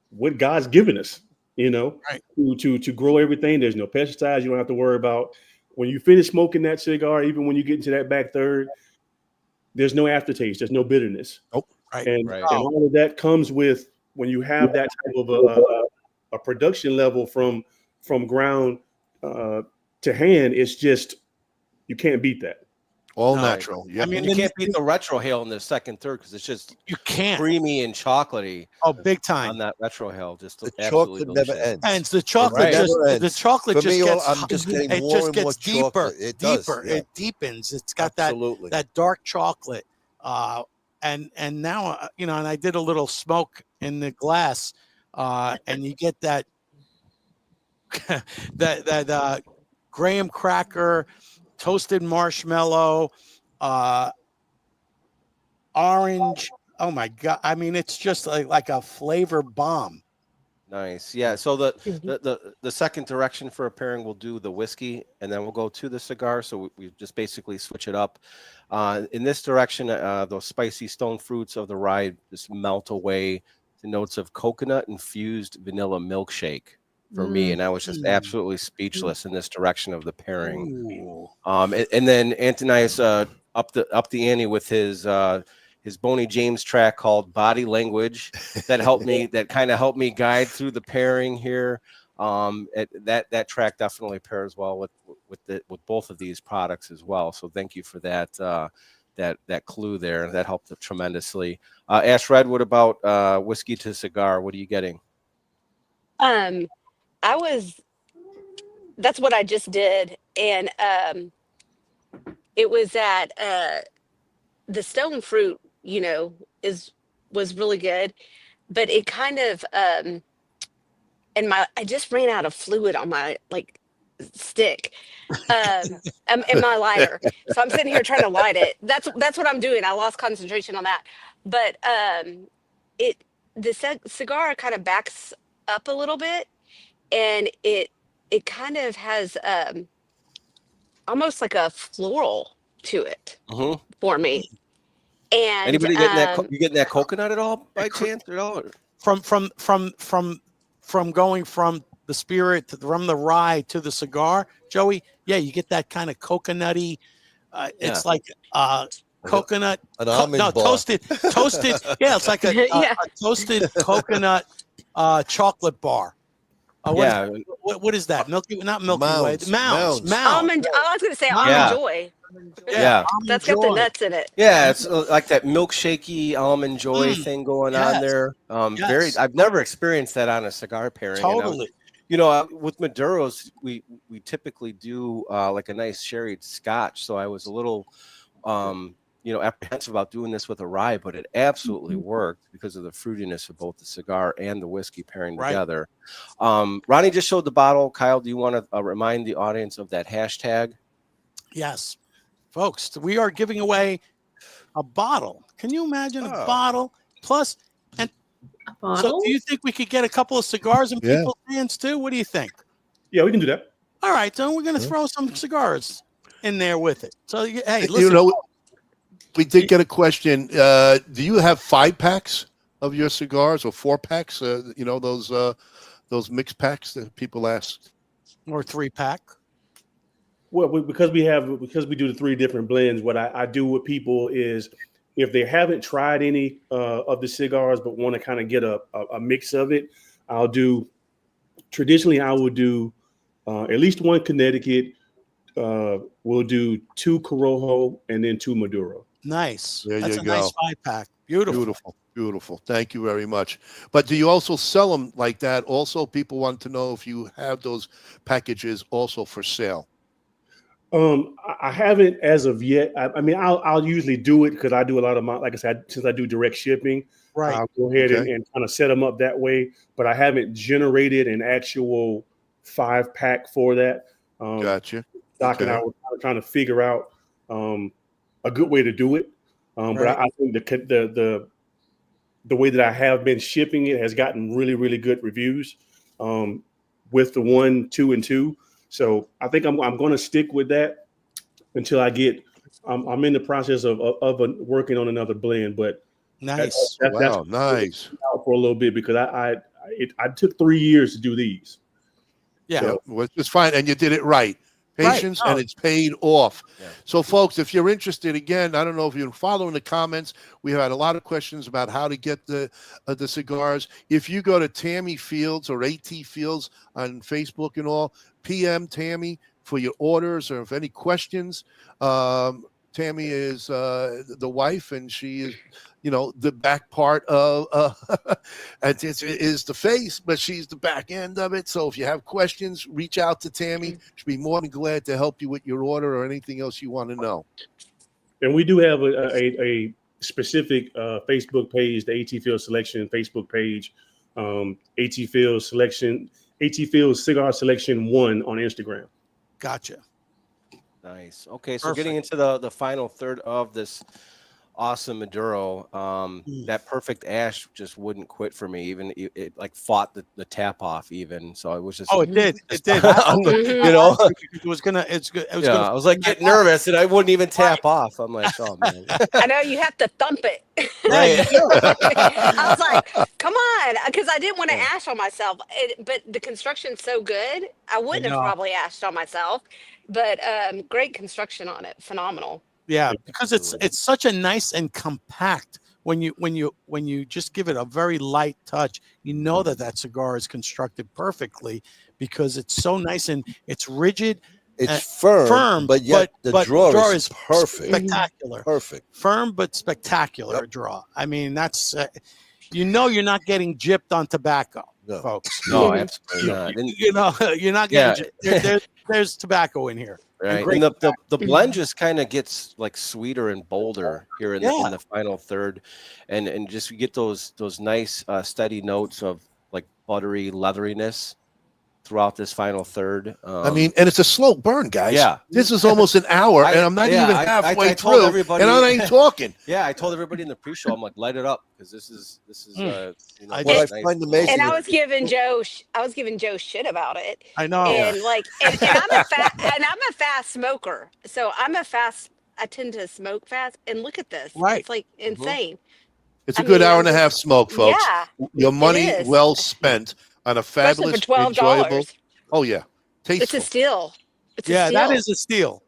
what God's given us, you know, to grow everything. There's no pesticides. You don't have to worry about when you finish smoking that cigar. Even when you get into that back third, there's no aftertaste. There's no bitterness. Oh, and all of that comes with when you have that type of a production level from ground to hand. It's just, you can't beat that. All natural. Yeah, I mean, you can't beat the retrohale in the second third because it's just creamy and chocolatey. Oh, big time on that retrohale. Just the chocolate never ends. And the chocolate For just me, gets, I'm just getting it more just and gets more deeper, chocolate. It does, deeper. yeah. It deepens. It's got that dark chocolate. And now you know, and I did a little smoke in the glass, and you get that that graham cracker, toasted marshmallow, orange. Oh my God. I mean, it's just like a flavor bomb. Nice. Yeah. So the second direction for a pairing, we'll do the whiskey, and then we'll go to the cigar. So we just basically switch it up. In this direction, those spicy stone fruits of the rye just melt away. The notes of coconut infused vanilla milkshake for me, and I was just absolutely speechless in this direction of the pairing. And then Antanius up the ante with his Boney James track called Body Language that kind of helped me guide through the pairing here. That track definitely pairs well with both of these products as well. So thank you for that clue there. That helped tremendously. Ash Red, what about whiskey to cigar? What are you getting? That's what I just did, and it was at the stone fruit, was really good, but it kind of and I just ran out of fluid on my stick, and my lighter, so I'm sitting here trying to light it. That's what I'm doing. I lost concentration on that, but the cigar kind of backs up a little bit, and it kind of has almost like a floral to it for me. And anybody getting that? You getting that coconut at all by chance at all? From going from the spirit from the rye to the cigar, Joey. Yeah, you get that kind of coconutty. It's like coconut. An almond bar. Toasted. Yeah, it's like a toasted coconut chocolate bar. What is that? Not Milky Way. Mounds. Almond. I was going to say almond joy. Yeah, that's got the nuts in it. Yeah, it's like that milkshakey almond joy thing going on there. I've never experienced that on a cigar pairing. Totally. With Maduros, we typically do like a nice sherried Scotch. So I was a little apprehensive about doing this with a rye, but it absolutely worked because of the fruitiness of both the cigar and the whiskey pairing together. Ronnie just showed the bottle. Kyle, do you want to remind the audience of that hashtag? Yes, folks, we are giving away a bottle. Can you imagine a bottle plus? And so, do you think we could get a couple of cigars in people's hands too? What do you think? Yeah, we can do that. All right, so we're going to throw some cigars in there with it. So, hey, listen. We did get a question. Do you have 5-packs of your cigars or 4-packs? Those mixed packs that people ask, or 3-pack. Well, because we do the 3 different blends. What I do with people is, if they haven't tried any of the cigars but want to kind of get a mix of it, traditionally I will do at least 1 Connecticut. We'll do 2 Corojo and then 2 Maduro. Nice. That's a nice 5-pack. Beautiful. Thank you very much. But do you also sell them like that? Also, people want to know if you have those packages also for sale. I haven't as of yet. I mean, I'll usually do it because I do a lot of my, like I said, since I do direct shipping, I'll go ahead and kind of set them up that way. But I haven't generated an actual 5-pack for that. Gotcha. Doc and I were trying to figure out a good way to do it. But I think the way that I have been shipping it has gotten really, really good reviews with the 1, 2, and 2. So I think I'm going to stick with that until I get. I'm in the process of working on another blend, but nice. That's nice for a little bit because I took 3 years to do these. Yeah, so, well, it's fine, and you did it right. Patience, and it's paid off. Yeah. So, folks, if you're interested, again, I don't know if you're following the comments. We had a lot of questions about how to get the cigars. If you go to Tammy Fields or A.T.Fields on Facebook and all, PM Tammy for your orders or if any questions. Tammy is the wife, and she is, the back part of is the face, but she's the back end of it. So if you have questions, reach out to Tammy. She'll be more than glad to help you with your order or anything else you want to know. And we do have a specific Facebook page, the A.T.Fields Selection Facebook page, A.T.Fields Selection, A.T.Fields Cigar Selection 1 on Instagram. Gotcha. Nice. Okay, so getting into the final third of this awesome Maduro. That perfect ash just wouldn't quit for me. Even it like fought the tap off even. So it was just. Oh, it did. It did. You know, it was gonna. It was yeah, gonna. I was like getting nervous, and I wouldn't even tap off. I'm like, oh man. I know you have to thump it. Right. I was like, come on, because I didn't want to ash on myself. But the construction's so good, I wouldn't have probably ashed on myself. But great construction on it, phenomenal. Yeah, because it's such a nice and compact. When you just give it a very light touch, you know that cigar is constructed perfectly because it's so nice and it's rigid. It's firm, but yet the draw is perfect, spectacular, perfect, firm but spectacular draw. I mean, that's you're not getting gypped on tobacco, folks. No, absolutely not. You're not getting gypped. There's tobacco in here. Right, and the blend just kind of gets like sweeter and bolder here in the final third, and just you get those nice steady notes of like buttery leatheriness throughout this final third. I mean, and it's a slow burn, guys. Yeah, this is almost an hour, and I'm not even halfway through, and I ain't talking. Yeah, I told everybody in the pre-show, I'm like, light it up because this is what I find amazing. And I was giving Joe shit about it. I know. And and I'm a fast smoker, so I tend to smoke fast. And look at this, right? It's like insane. It's a good hour and a half smoke, folks. Yeah, your money well spent on a fabulous, for $12. enjoyable. Oh yeah, tasteful. It's a steal. That is a steal.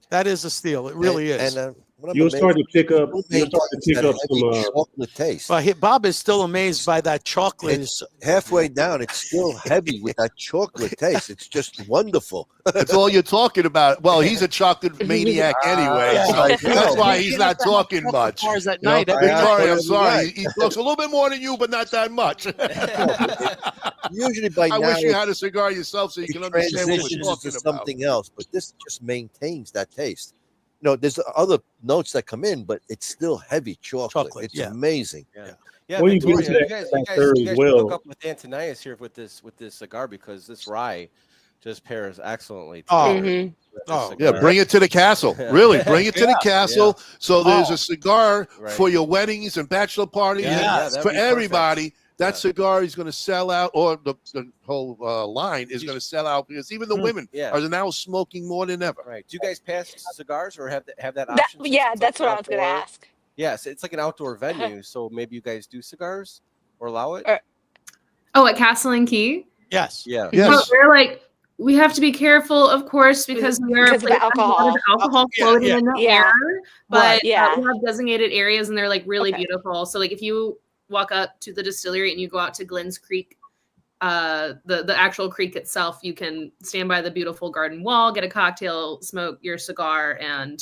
That is a steal. It really is. And you'll start to pick up. You'll start to pick up some chocolate taste. But Bob is still amazed by that chocolate. It's halfway down, it's still heavy with that chocolate taste. It's just wonderful. That's all you're talking about. Well, he's a chocolate maniac anyway, so that's why he's not talking much. At night, Victoria, I'm sorry. He looks a little bit more than you, but not that much. Usually by now, I wish you had a cigar yourself so you can understand what we're talking about. Something else, but this just maintains that taste. There's other notes that come in, but it's still heavy chocolate. It's amazing. Yeah. When Victoria, you guys hook up with Antanius here with this cigar because this rye just pairs excellently. Yeah, bring it to the castle. Really, bring it to the castle. Yeah. So there's a cigar for your weddings and bachelor parties for everybody. That cigar is going to sell out, or the whole line is going to sell out because even the women are now smoking more than ever. Right. Do you guys pass cigars or have that option? That's what I was going to ask. Yes, it's like an outdoor venue, so maybe you guys do cigars or allow it. At Castle Key? Yes. Yeah. Yes. But we have to be careful, of course, because of the alcohol. Alcohol floating in the air. But we have designated areas, and they're like really beautiful. So like if you walk up to the distillery and you go out to Glenn's Creek, the actual creek itself, you can stand by the beautiful garden wall, get a cocktail, smoke your cigar, and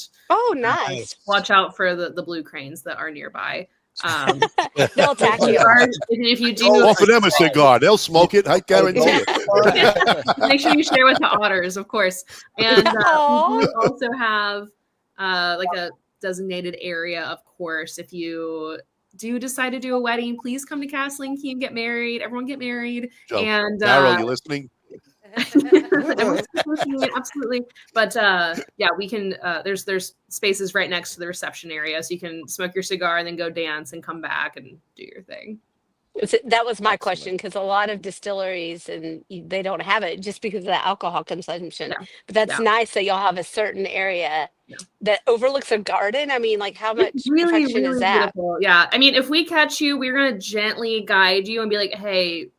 nice. Watch out for the blue cranes that are nearby. They'll attack you. If you do offer them a cigar, they'll smoke it. I guarantee it. Make sure you share with the otters, of course. And we also have like a designated area, of course, if you do decide to do a wedding, please come to Castle Key and get married. Everyone get married. Joe, and Daryl, you listening? Absolutely. But we can there's spaces right next to the reception area, so you can smoke your cigar and then go dance and come back and do your thing. That was my question, because a lot of distilleries and they don't have it just because of the alcohol consumption. But that's nice that y'all have a certain area that overlooks a garden. I mean, like how much perfection is that? Beautiful. Yeah. I mean, if we catch you, we're gonna gently guide you and be like, hey,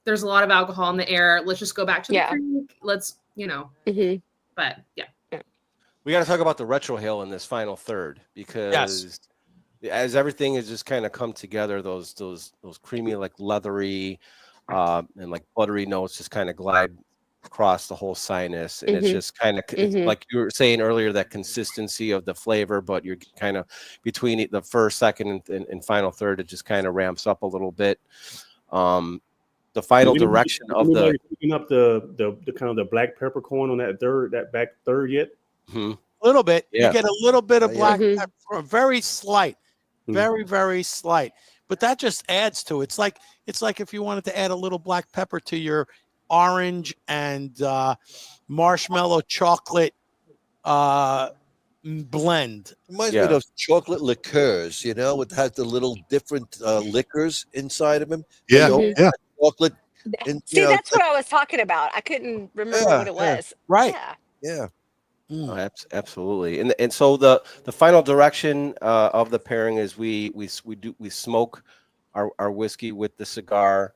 there's a lot of alcohol in the air. Let's just go back to the creek. Let's, but we got to talk about the retrohale in this final third because as everything has just kind of come together, those creamy, like leathery and like buttery notes just kind of glide across the whole sinus, and it's just kind of like you were saying earlier, that consistency of the flavor, but you're kind of between the first, second, and final third, it just kind of ramps up a little bit. The final direction of picking up the kind of the black peppercorn on that back third yet? A little bit. You get a little bit of black pepper, very slight. Very, very slight, but that just adds to it. It's like if you wanted to add a little black pepper to your orange and marshmallow chocolate blend. Reminds me of those chocolate liqueurs, you know, it has the little different liquors inside of them. Yeah, yeah. Chocolate. And, See, that's what I was talking about. I couldn't remember what it was. Right. Yeah. Oh, absolutely. And so the final direction of the pairing is we smoke our whiskey with the cigar.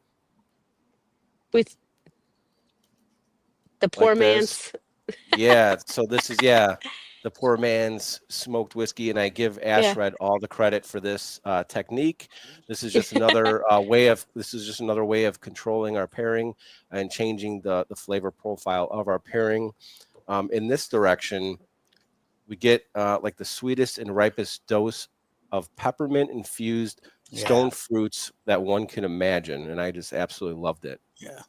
With the poor like man's. Yeah. So this is the poor man's smoked whiskey, and I give Ashred all the credit for this technique. This is just another way of controlling our pairing and changing the flavor profile of our pairing. In this direction, we get like the sweetest and ripest dose of peppermint infused stone fruits that one can imagine, and I just absolutely loved it. Yeah.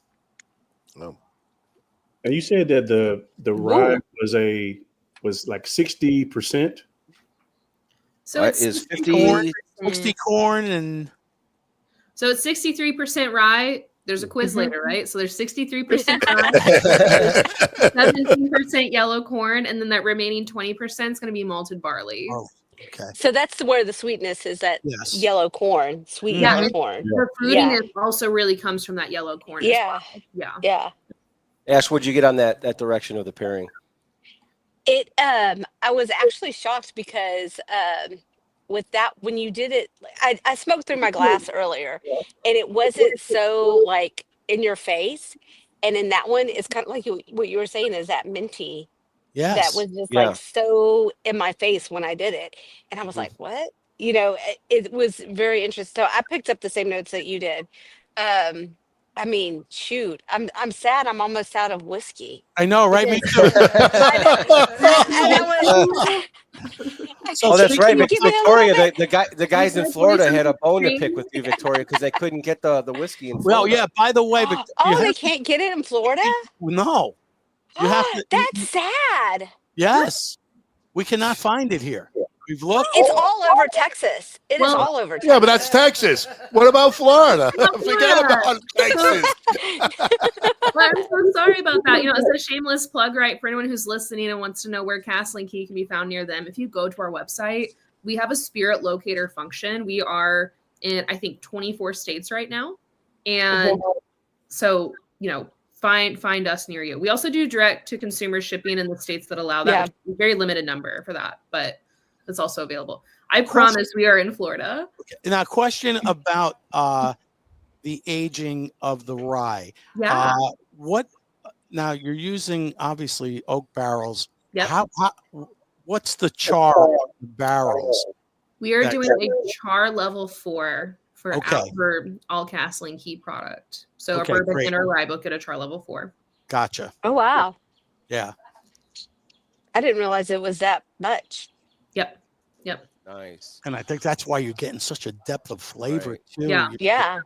And you said that the rye was like 60%. So it's is 60 corn and so it's 63% rye. There's a quiz later, right? So there's 63% rye, 17% yellow corn, and then that remaining 20% is going to be malted barley. Oh, okay. So that's where the sweetness is, that yellow corn, sweet yellow corn. The fruitiness also really comes from that yellow corn. Yeah. Yeah. Ash, what'd you get on that direction of the pairing? It I was actually shocked because with that, when you did it, I smoked through my glass earlier, and it wasn't so like in your face. And in that one, it's kind of like what you were saying, is that minty. Yes. That was just like so in my face when I did it. And I was like, what? You know, it was very interesting. So I picked up the same notes that you did. I mean, shoot, I'm sad. I'm almost out of whiskey. I know, right? Me too. Oh, that's right, Victoria. The guys in Florida had a bone to pick with you, Victoria, because they couldn't get the whiskey in Florida. Well, yeah. By the way, they can't get it in Florida. No, you have to. That's sad. Yes, we cannot find it here. We've looked. It's all over Texas. It is all over Texas. Yeah, but that's Texas. What about Florida? Forget about Texas. Well, I'm so sorry about that. You know, it's a shameless plug, right? For anyone who's listening and wants to know where Castle Key can be found near them, if you go to our website, we have a spirit locator function. We are in, I think, 24 states right now. And so, you know, find us near you. We also do direct to consumer shipping in the states that allow that. Yeah. Very limited number for that, but it's also available. I promise we are in Florida. Okay. Now, question about the aging of the rye. Yeah. Now you're using obviously oak barrels. Yeah. What's the char of the barrels? We are doing a char level 4 for all Castle Key product. So a bourbon and a rye book at a char level 4. Gotcha. Oh wow. Yeah. I didn't realize it was that much. Yep. Nice. And I think that's why you're getting such a depth of flavor too. Yeah.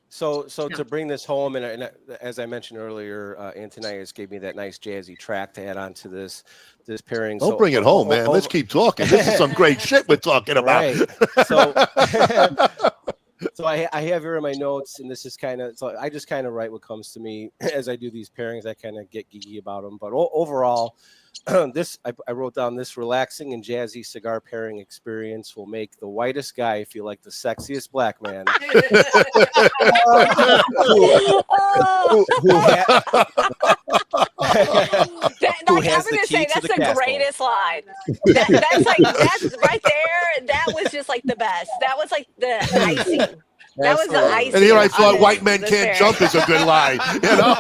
So to bring this home, and as I mentioned earlier, Antanius gave me that nice jazzy track to add on to this pairing. Don't bring it home, man. Let's keep talking. This is some great shit we're talking about. Right. So I have here in my notes, and this is I just kind of write what comes to me as I do these pairings. I kind of get geeky about them, but overall, I wrote down, this relaxing and jazzy cigar pairing experience will make the whitest guy feel like the sexiest black man. Who has the key to the castle. Greatest line. That's right there. That was just like the best. That was like the icing. That was the icing. And here I thought white men can't jump is a good line. You know.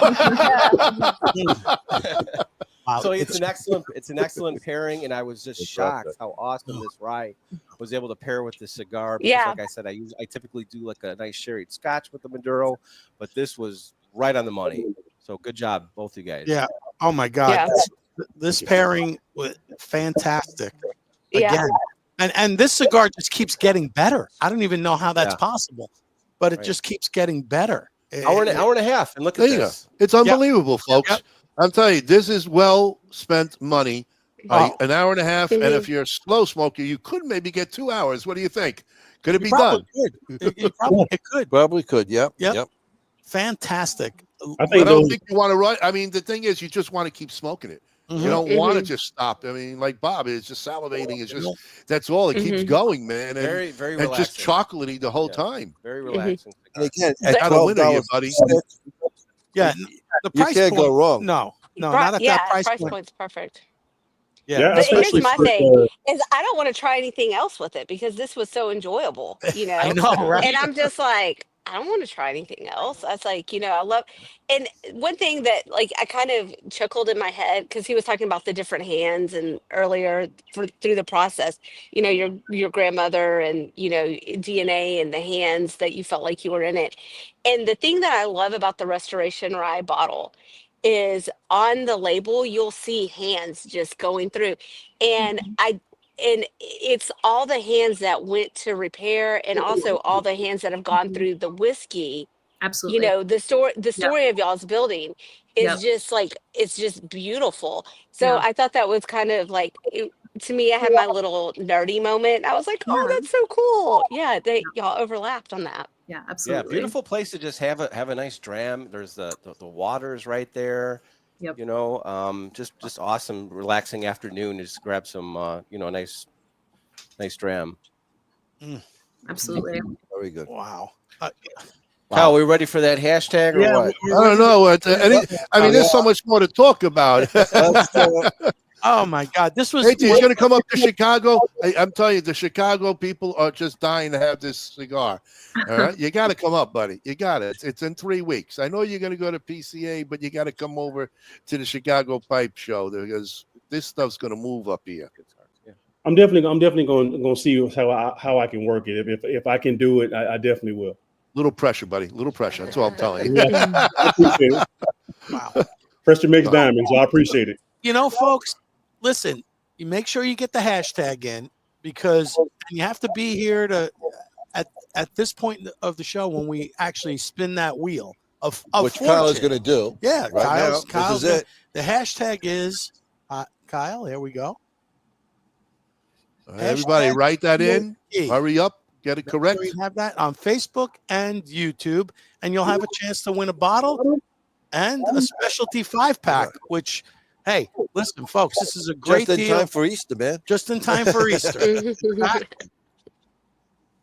Wow. So it's an excellent pairing, and I was just shocked how awesome this rye was able to pair with the cigar. Because like I said, I typically do like a nice sherry scotch with the Maduro, but this was right on the money. So good job, both you guys. Yeah. Oh my God. Yeah. This pairing was fantastic. Again. And this cigar just keeps getting better. I don't even know how that's possible, but it just keeps getting better. Hour and a half, and look at this. It's unbelievable, folks. Yep. I'm telling you, this is well spent money. An hour and a half, and if you're a slow smoker, you could maybe get 2 hours. What do you think? Could it be done? It could. Probably could. Yep. Fantastic. I don't think you want to run. I mean, the thing is, you just want to keep smoking it. You don't want to Mhm. just stop. I mean, like Bob is just salivating. It's just that's all. It keeps Mhm. going, man, and, Very, very and just relaxing. chocolatey the whole Yeah. time. Very Mhm. relaxing. And cigar. again, at Got a winner here, $12 buddy. Yeah, the you price can't point. go wrong. No, no, Right, not at yeah, that price price point. point's perfect. Yeah, Yeah, But here's especially especially my for thing is I don't want to try anything else with it because this was so enjoyable, I know, right? And I'm just like, I don't want to try anything else. I was like, I love, and one thing that like I kind of chuckled in my head because he was talking about the different hands and earlier through the process, your grandmother and DNA and the hands that you felt like you were in it. And the thing that I love about the restoration rye bottle is on the label you'll see hands just going through, and it's all the hands that went to repair and also all the hands that have gone Mhm. through the whiskey. Absolutely. The Yep. story of y'all's building Yep. is just like it's just beautiful. So Yeah. I thought that was kind of like to me, I had my little nerdy moment. I was like, oh, Yeah. that's so cool. Yeah, y'all overlapped on that. Yeah. Yeah, Absolutely. beautiful place to just have a nice dram. There's the waters right there. Yep. Just awesome, relaxing afternoon. Just grab some nice dram. Absolutely. Very good. Wow. Kyle, we ready for that hashtag or Yeah, what? I don't know. I mean, there's so much more to talk about. Oh my God, this was. Hey, he's going to come up to Chicago. I'm telling you, the Chicago people are just dying to have this cigar. All right, you got to come up, buddy. You got it. It's in 3 weeks. I know you're going to go to PCA, but you got to come over to the Chicago Pipe Show because this stuff's going to move up here. I'm definitely going to see how I can work it. If I can do it, I definitely will. Little pressure, buddy. Little pressure. That's all I'm telling you. Yeah, I appreciate it. Wow. Pressure makes diamonds. So I appreciate it. Folks, listen. You make sure you get the hashtag in because you have to be here at this point of the show when we actually spin that wheel of Which Kyle is going to do. Yeah, right now. Kyle's This is it. The hashtag is Kyle. There we go. All right, everybody, write that in. Hurry up. Get it correct. You have that on Facebook and YouTube, and you'll have a chance to win a bottle and a specialty 5-pack. Which, hey, listen, folks, this is a great Just in deal. time for Easter, man. Just in time for Easter.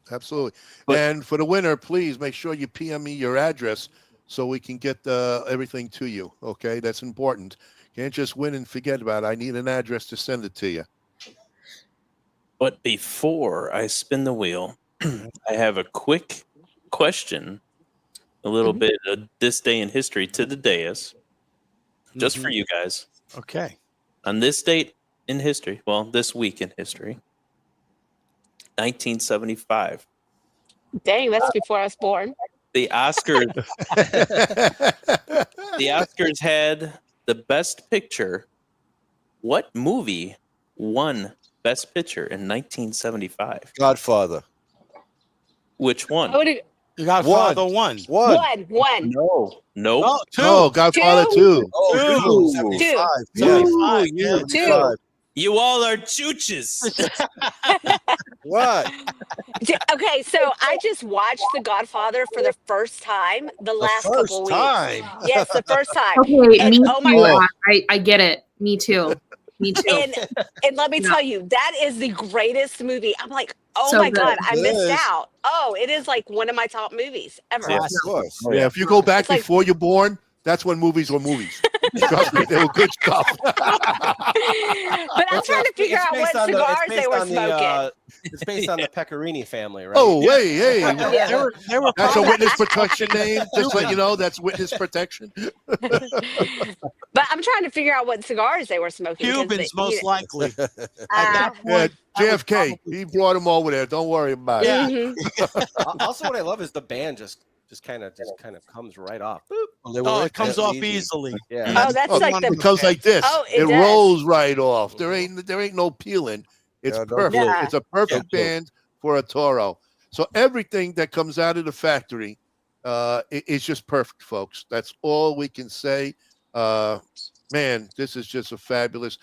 Absolutely. And for the winner, please make sure you PM me your address so we can get everything to you. Okay, that's important. Can't just win and forget about it. I need an address to send it to you. But before I spin the wheel, I have a quick question, a little bit of this day in history to the dais, just for you guys. Okay. On this date in history, well, this week in history, 1975. Dang, that's before I was born. The Oscars, the Oscars had the Best Picture. What movie won Best Picture in 1975? Godfather. Which one? Godfather one. One. No. Oh, two. Oh, Godfather 2. Oh, 75. 75. Yeah. Two. You all are chooches. What? Okay, so I just watched The Godfather for the first time the last couple weeks. Yes, the first time. Okay, And, me oh my too. God. I get it. Me too. Me too. And let me tell you, that is the greatest movie. I'm like, oh So my good. God, I It missed is. out. Oh, it is like one of my top movies ever. Of course. Yeah, if you go back It's like- before you're born, that's when movies were movies. Trust me, they were good stuff. But I'm trying to figure out what cigars they were smoking. It's based on the Pecorini family, right? Oh, hey. Yeah. They were That's a witness protection name. Just let you know, that's witness protection. But I'm trying to figure out what cigars they were smoking. 'cause Cubans, most likely. At Ah. that Yeah, point, I was JFK, he brought them over there. Don't worry about it. Yeah. Mhm. Also, what I love is the band just kind of comes right off. Boop. Oh, it comes off easily. Yeah. Oh, that's Oh, like it comes like this. Oh, it it does. rolls right off. There ain't no peeling. It's Yeah, no perfect. glue. It's a perfect band for a Toro. So everything that comes out of the factory is just perfect, folks. That's all we can say. Man, this is just a fabulous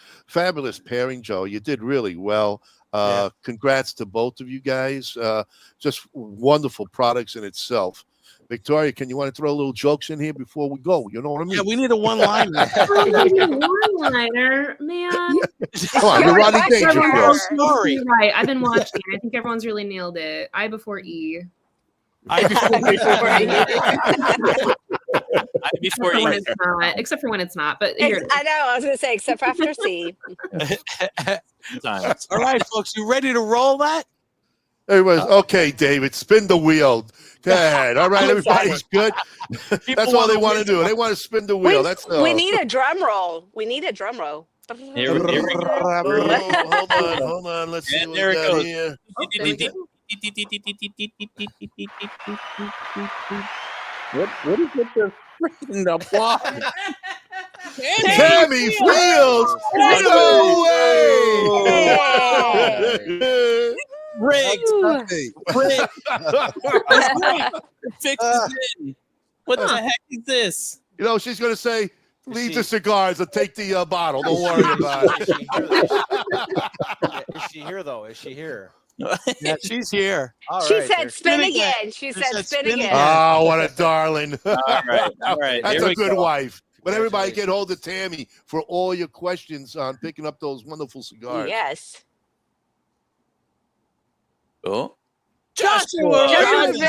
pairing, Joe. You did really well. Congrats to both of you guys. Just wonderful products in itself. Victoria, can you want to throw little jokes in here before we go? You know what I mean? Yeah, we need a one-liner. One-liner, man. Come on, you're Rodney Dangerfield. Sorry. You're right. I've been watching. I think everyone's really nailed it. I before E. I Before when E. it's not, except for when it's not. But here, I know. I was going to say, except for after C. Times. All right, folks, you ready to roll that? Everybody's okay, David. Spin the wheel. Go ahead. All right, everybody's good. That's all they want to do. They want to spin the wheel. That's all. We need a drum roll. We need a drum roll. Here we go. Hold on. Let's see what There we it got goes. here. What is with the freaking applause? Tammy Fields. No way. Rigged. Rigged. Fix it in. What the heck is this? You know, she's going to say, leave the cigars and take the bottle. Don't worry about it. Is she here though? Is she here? Yeah, she's here. All She right, said there's- spin again. She said spin again. Oh, what a darling. All right. That's Here a we good go. wife. But everybody get hold of Tammy for all your questions on picking up those wonderful cigars. Yes. Oh. Joshua! Congratulations!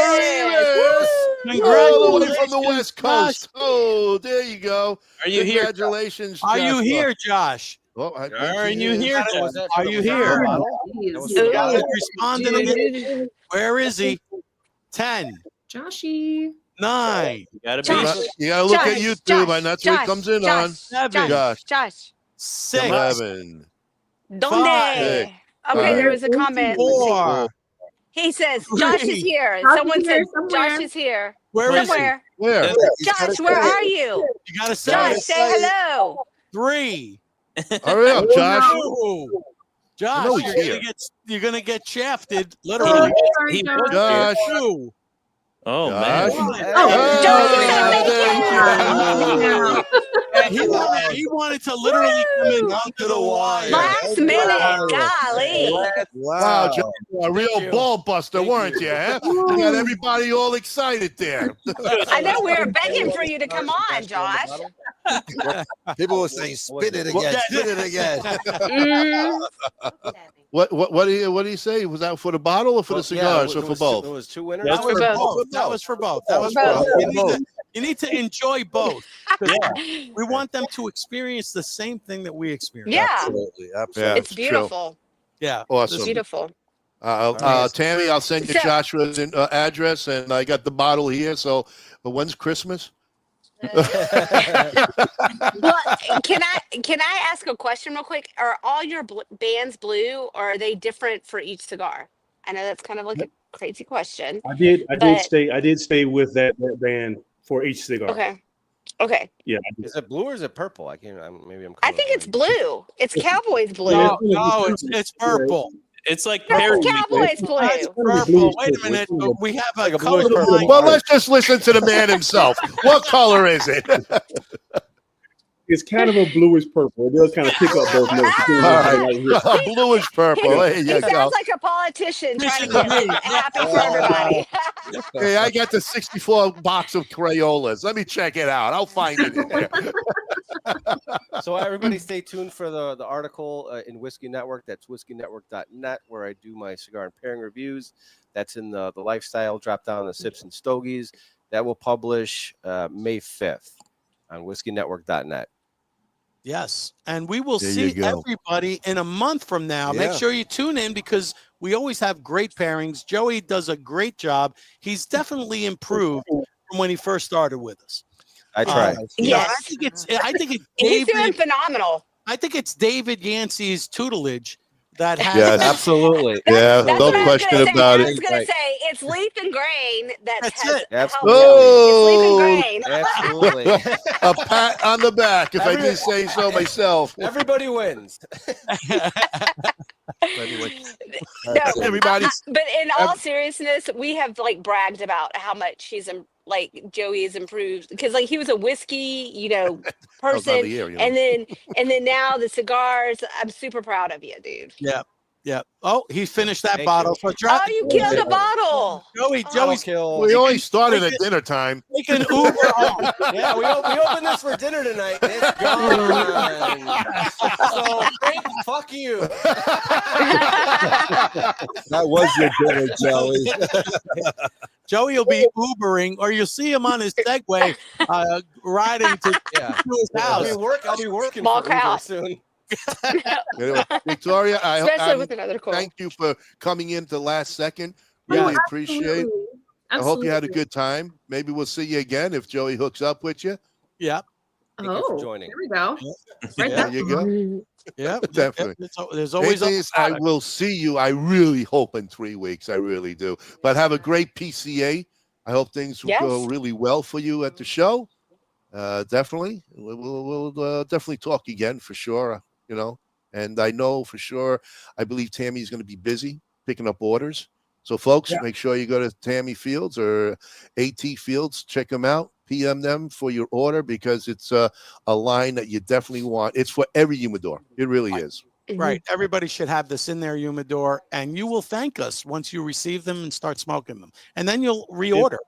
All the way from the West Coast. Oh, there you go. Are you here? Congratulations. Are you Joshua. here, Josh? Oh, I think Are he you is. here? Was that Are for you the here? bottle? Jeez. That was You for gotta the respond to me. Where is he? 10, Joshy. 9, You gotta be. Josh. You got to look at Josh, YouTube, Josh, and that's what Josh, it comes in Josh, on. 7, Josh. 6, 11. Donde? Okay, there was a comment. Let's see. 4. He says Josh is here. Josh is Someone here said somewhere. Josh is here. Where is he? Somewhere. Where? Josh, where are you? You gotta say Josh, it. say hello. 3, Hurry up, Josh. 2. Josh, know he's here. you're gonna get shafted, literally. Sorry, He Josh. was Josh. 2. Oh Josh. man. Oh, Josh. He wanted to literally come in Woo! under the wire. Last minute, golly. Wow, Josh, you a real ball buster, weren't you? Huh? You got everybody all excited there. I know we were begging for you to come on, Josh. People were saying, spin it again, spin it again. Mm. What do you say? Was that for the bottle or for the cigars or for both? It was two winners. That's for both. That was for both. That was for both. both. You need to enjoy both. We want them to experience the same thing that we experience. Yeah, Absolutely, absolutely. Yeah, it's true. beautiful. Yeah. Awesome. Beautiful. Tammy, I'll send you So- Joshua's address, and I got the bottle here. So, but when's Christmas? Well, can I ask a question real quick? Are all your bands blue, or are they different for each cigar? I know that's kind of like a crazy question. I did But- stay with that band for each cigar. Okay. Yeah. Is it blue or is it purple? I can't. Maybe I'm. I think it's blue. It's Cowboys blue. No, it's purple. It's like That's Perry. Cowboys That's blue. purple. Wait a minute. We have a color line. Well, let's just listen to the man himself. What color is it? It's kind of a bluish purple. It does kind of pick up both notes. All right. Bluish purple. There He you go. sounds like a politician trying to get happy for everybody. Hey, I got the 64 box of Crayolas. Let me check it out. I'll find it in there. So everybody stay tuned for the article in Whiskey Network. That's whiskeynetwork.net, where I do my cigar and pairing reviews. That's in the lifestyle drop down the sips and stogies. That will publish May 5th on whiskeynetwork.net. Yes. And we will There see you go. everybody in a month from now. Make Yeah. sure you tune in because we always have great pairings. Joey does a great job. He's definitely improved from when he first started with us. I try. Yes. I think it's He's doing David. phenomenal. I think it's David Yancey's tutelage that has Yes. Absolutely. Yeah, That's no what I was question gonna say. about I it. was going to say it's Leaf and Grain that That's has it. helped Absolutely. me. It's Leaf and Grain. Absolutely. A pat on the back, if I do say so myself. Everybody wins. No, Everybody. but in all seriousness, we have like bragged about how much like Joey has improved because like he was a whiskey, person, the air, and then now the cigars. I'm super proud of you, dude. Yeah. Yeah. Oh, he finished that Thank bottle. you. So drop. Oh, you killed a bottle. Joey's We only started at dinner time. taking Uber home. Yeah, we opened this for dinner tonight. It's gone. So, Frank, fuck you. That was your dinner, Joey. Joey will be Ubering, or you'll see him on his Segway riding to his house. I'll be working Small for Uber crowd. soon. Anyway, Victoria, Especially with another call. thank you for coming in the last second. Really appreciate. I hope you had a good time. Maybe we'll see you again if Joey hooks up with you. Yeah. Thank you for joining. There we go. Right There you go. Yeah, Definitely. There's always I will see you. I really hope in 3 weeks. I really do. But have a great PCA. I hope things will go really well for you at the show. Definitely. We'll definitely talk again for sure. You know, and I know for sure, I believe Tammy's going to be busy picking up orders. So, folks, make sure you go to Tammy Fields or A.T. Fields. Check them out. PM them for your order because it's a line that you definitely want. It's for every humidor. It really is. Right. Everybody should have this in their humidor, and you will thank us once you receive them and start smoking them. And then you'll reorder.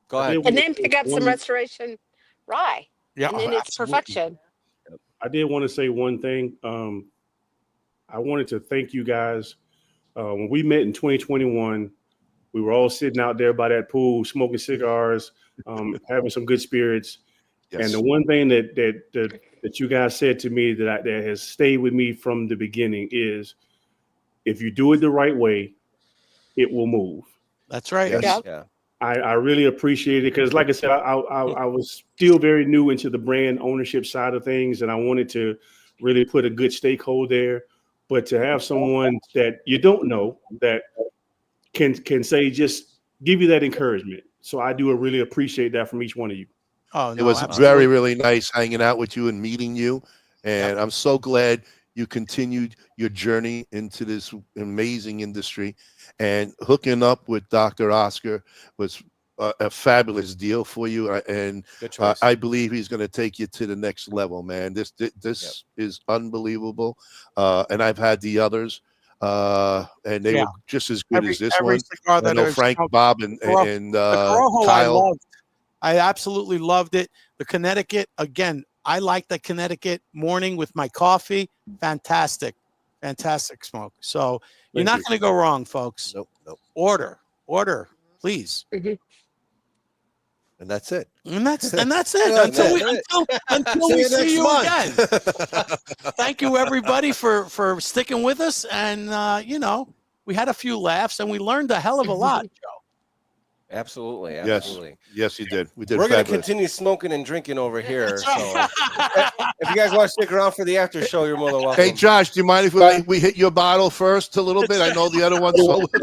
Go ahead. And then pick up some restoration rye. Yeah. And then it's perfection. I did want to say one thing. I wanted to thank you guys. When we met in 2021, we were all sitting out there by that pool, smoking cigars, having some good spirits. Yes. And the one thing that you guys said to me that has stayed with me from the beginning is, if you do it the right way, it will move. That's right. Yes. Yeah. I really appreciate it because, like I said, I was still very new into the brand ownership side of things, and I wanted to really put a good stakeholder there. But to have someone that you don't know that can say, just give you that encouragement. So I do really appreciate that from each one of you. Oh, no, it was very, really nice hanging out with you and meeting you. And I'm so glad you continued your journey into this amazing industry, and hooking up with Dr. Oscar was a fabulous deal for you. And I believe he's going to take you to the next level, man. This is unbelievable. And I've had the others, and they were just as good as this one. I know Frank, Bob, and Kyle. I absolutely loved it. The Connecticut, again, I like the Connecticut morning with my coffee. Fantastic smoke. So you're not going to go wrong, folks. Nope. Order, please. And that's it. And that's it. Until we see you again. Thank you, everybody, for sticking with us. And we had a few laughs and we leared a hell of a lot, Joe. Absolutely. Yes, you did. We did. We're going to continue smoking and drinking over here. So if you guys want to stick around for the after show, you're more than welcome. Hey, Josh, do you mind if we hit your bottle first a little bit? I know the other one's open.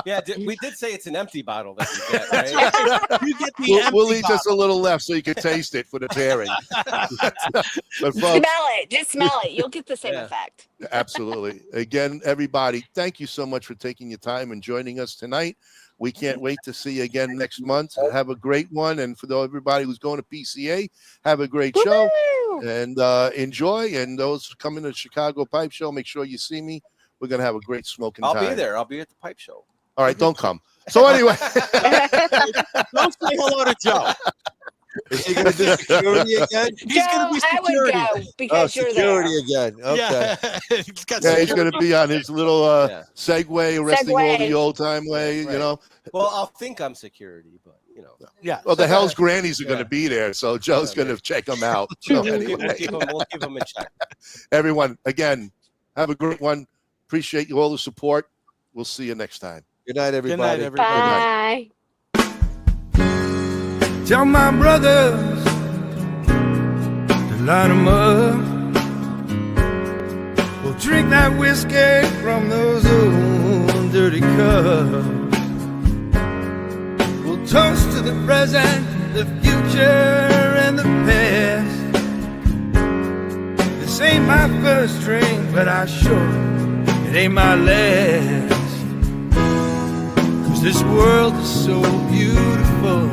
Yeah, we did say it's an empty bottle that you get, right? You get the we'll leave just a little left so you can taste it for the pairing. But folks, just smell it. You'll get the same effect. Absolutely. Again, everybody, thank you so much for taking your time and joining us tonight. We can't wait to see you again next month. Have a great one. And for everybody who's going to PCA, have a great show and enjoy. And those coming to the Chicago Pipe Show, make sure you see me. We're going to have a great smoking time. I'll be there. I'll be at the pipe show. All right, don't come. So anyway. Don't say hello to Joe. Is he going to do security again? He's going to be security. I would go because you're security there. again. Okay. He's going to be on his little Segway, resting all the old time way, Right. you know. Well, I'll think I'm security, but Yeah. Well, the Hell's Grannies are going to be there, so Joe's going to check them out. So anyway. we'll give them a check. Everyone, again, have a great one. Appreciate you all the support. We'll see you next time. Good night, everybody. Good night, everybody. Bye. Tell my brothers to line them up. We'll drink that whiskey from those old dirty cups. We'll toast to the present, the future, and the past. This ain't my first drink, but I sure it ain't my last. 'Cause this world is so beautiful.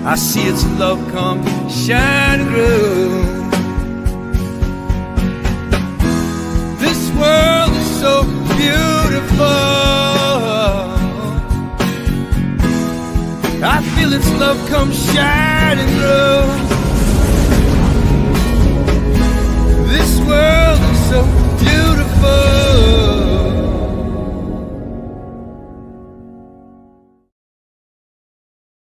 I see its love come shining through. beautiful. I feel its love come shining through.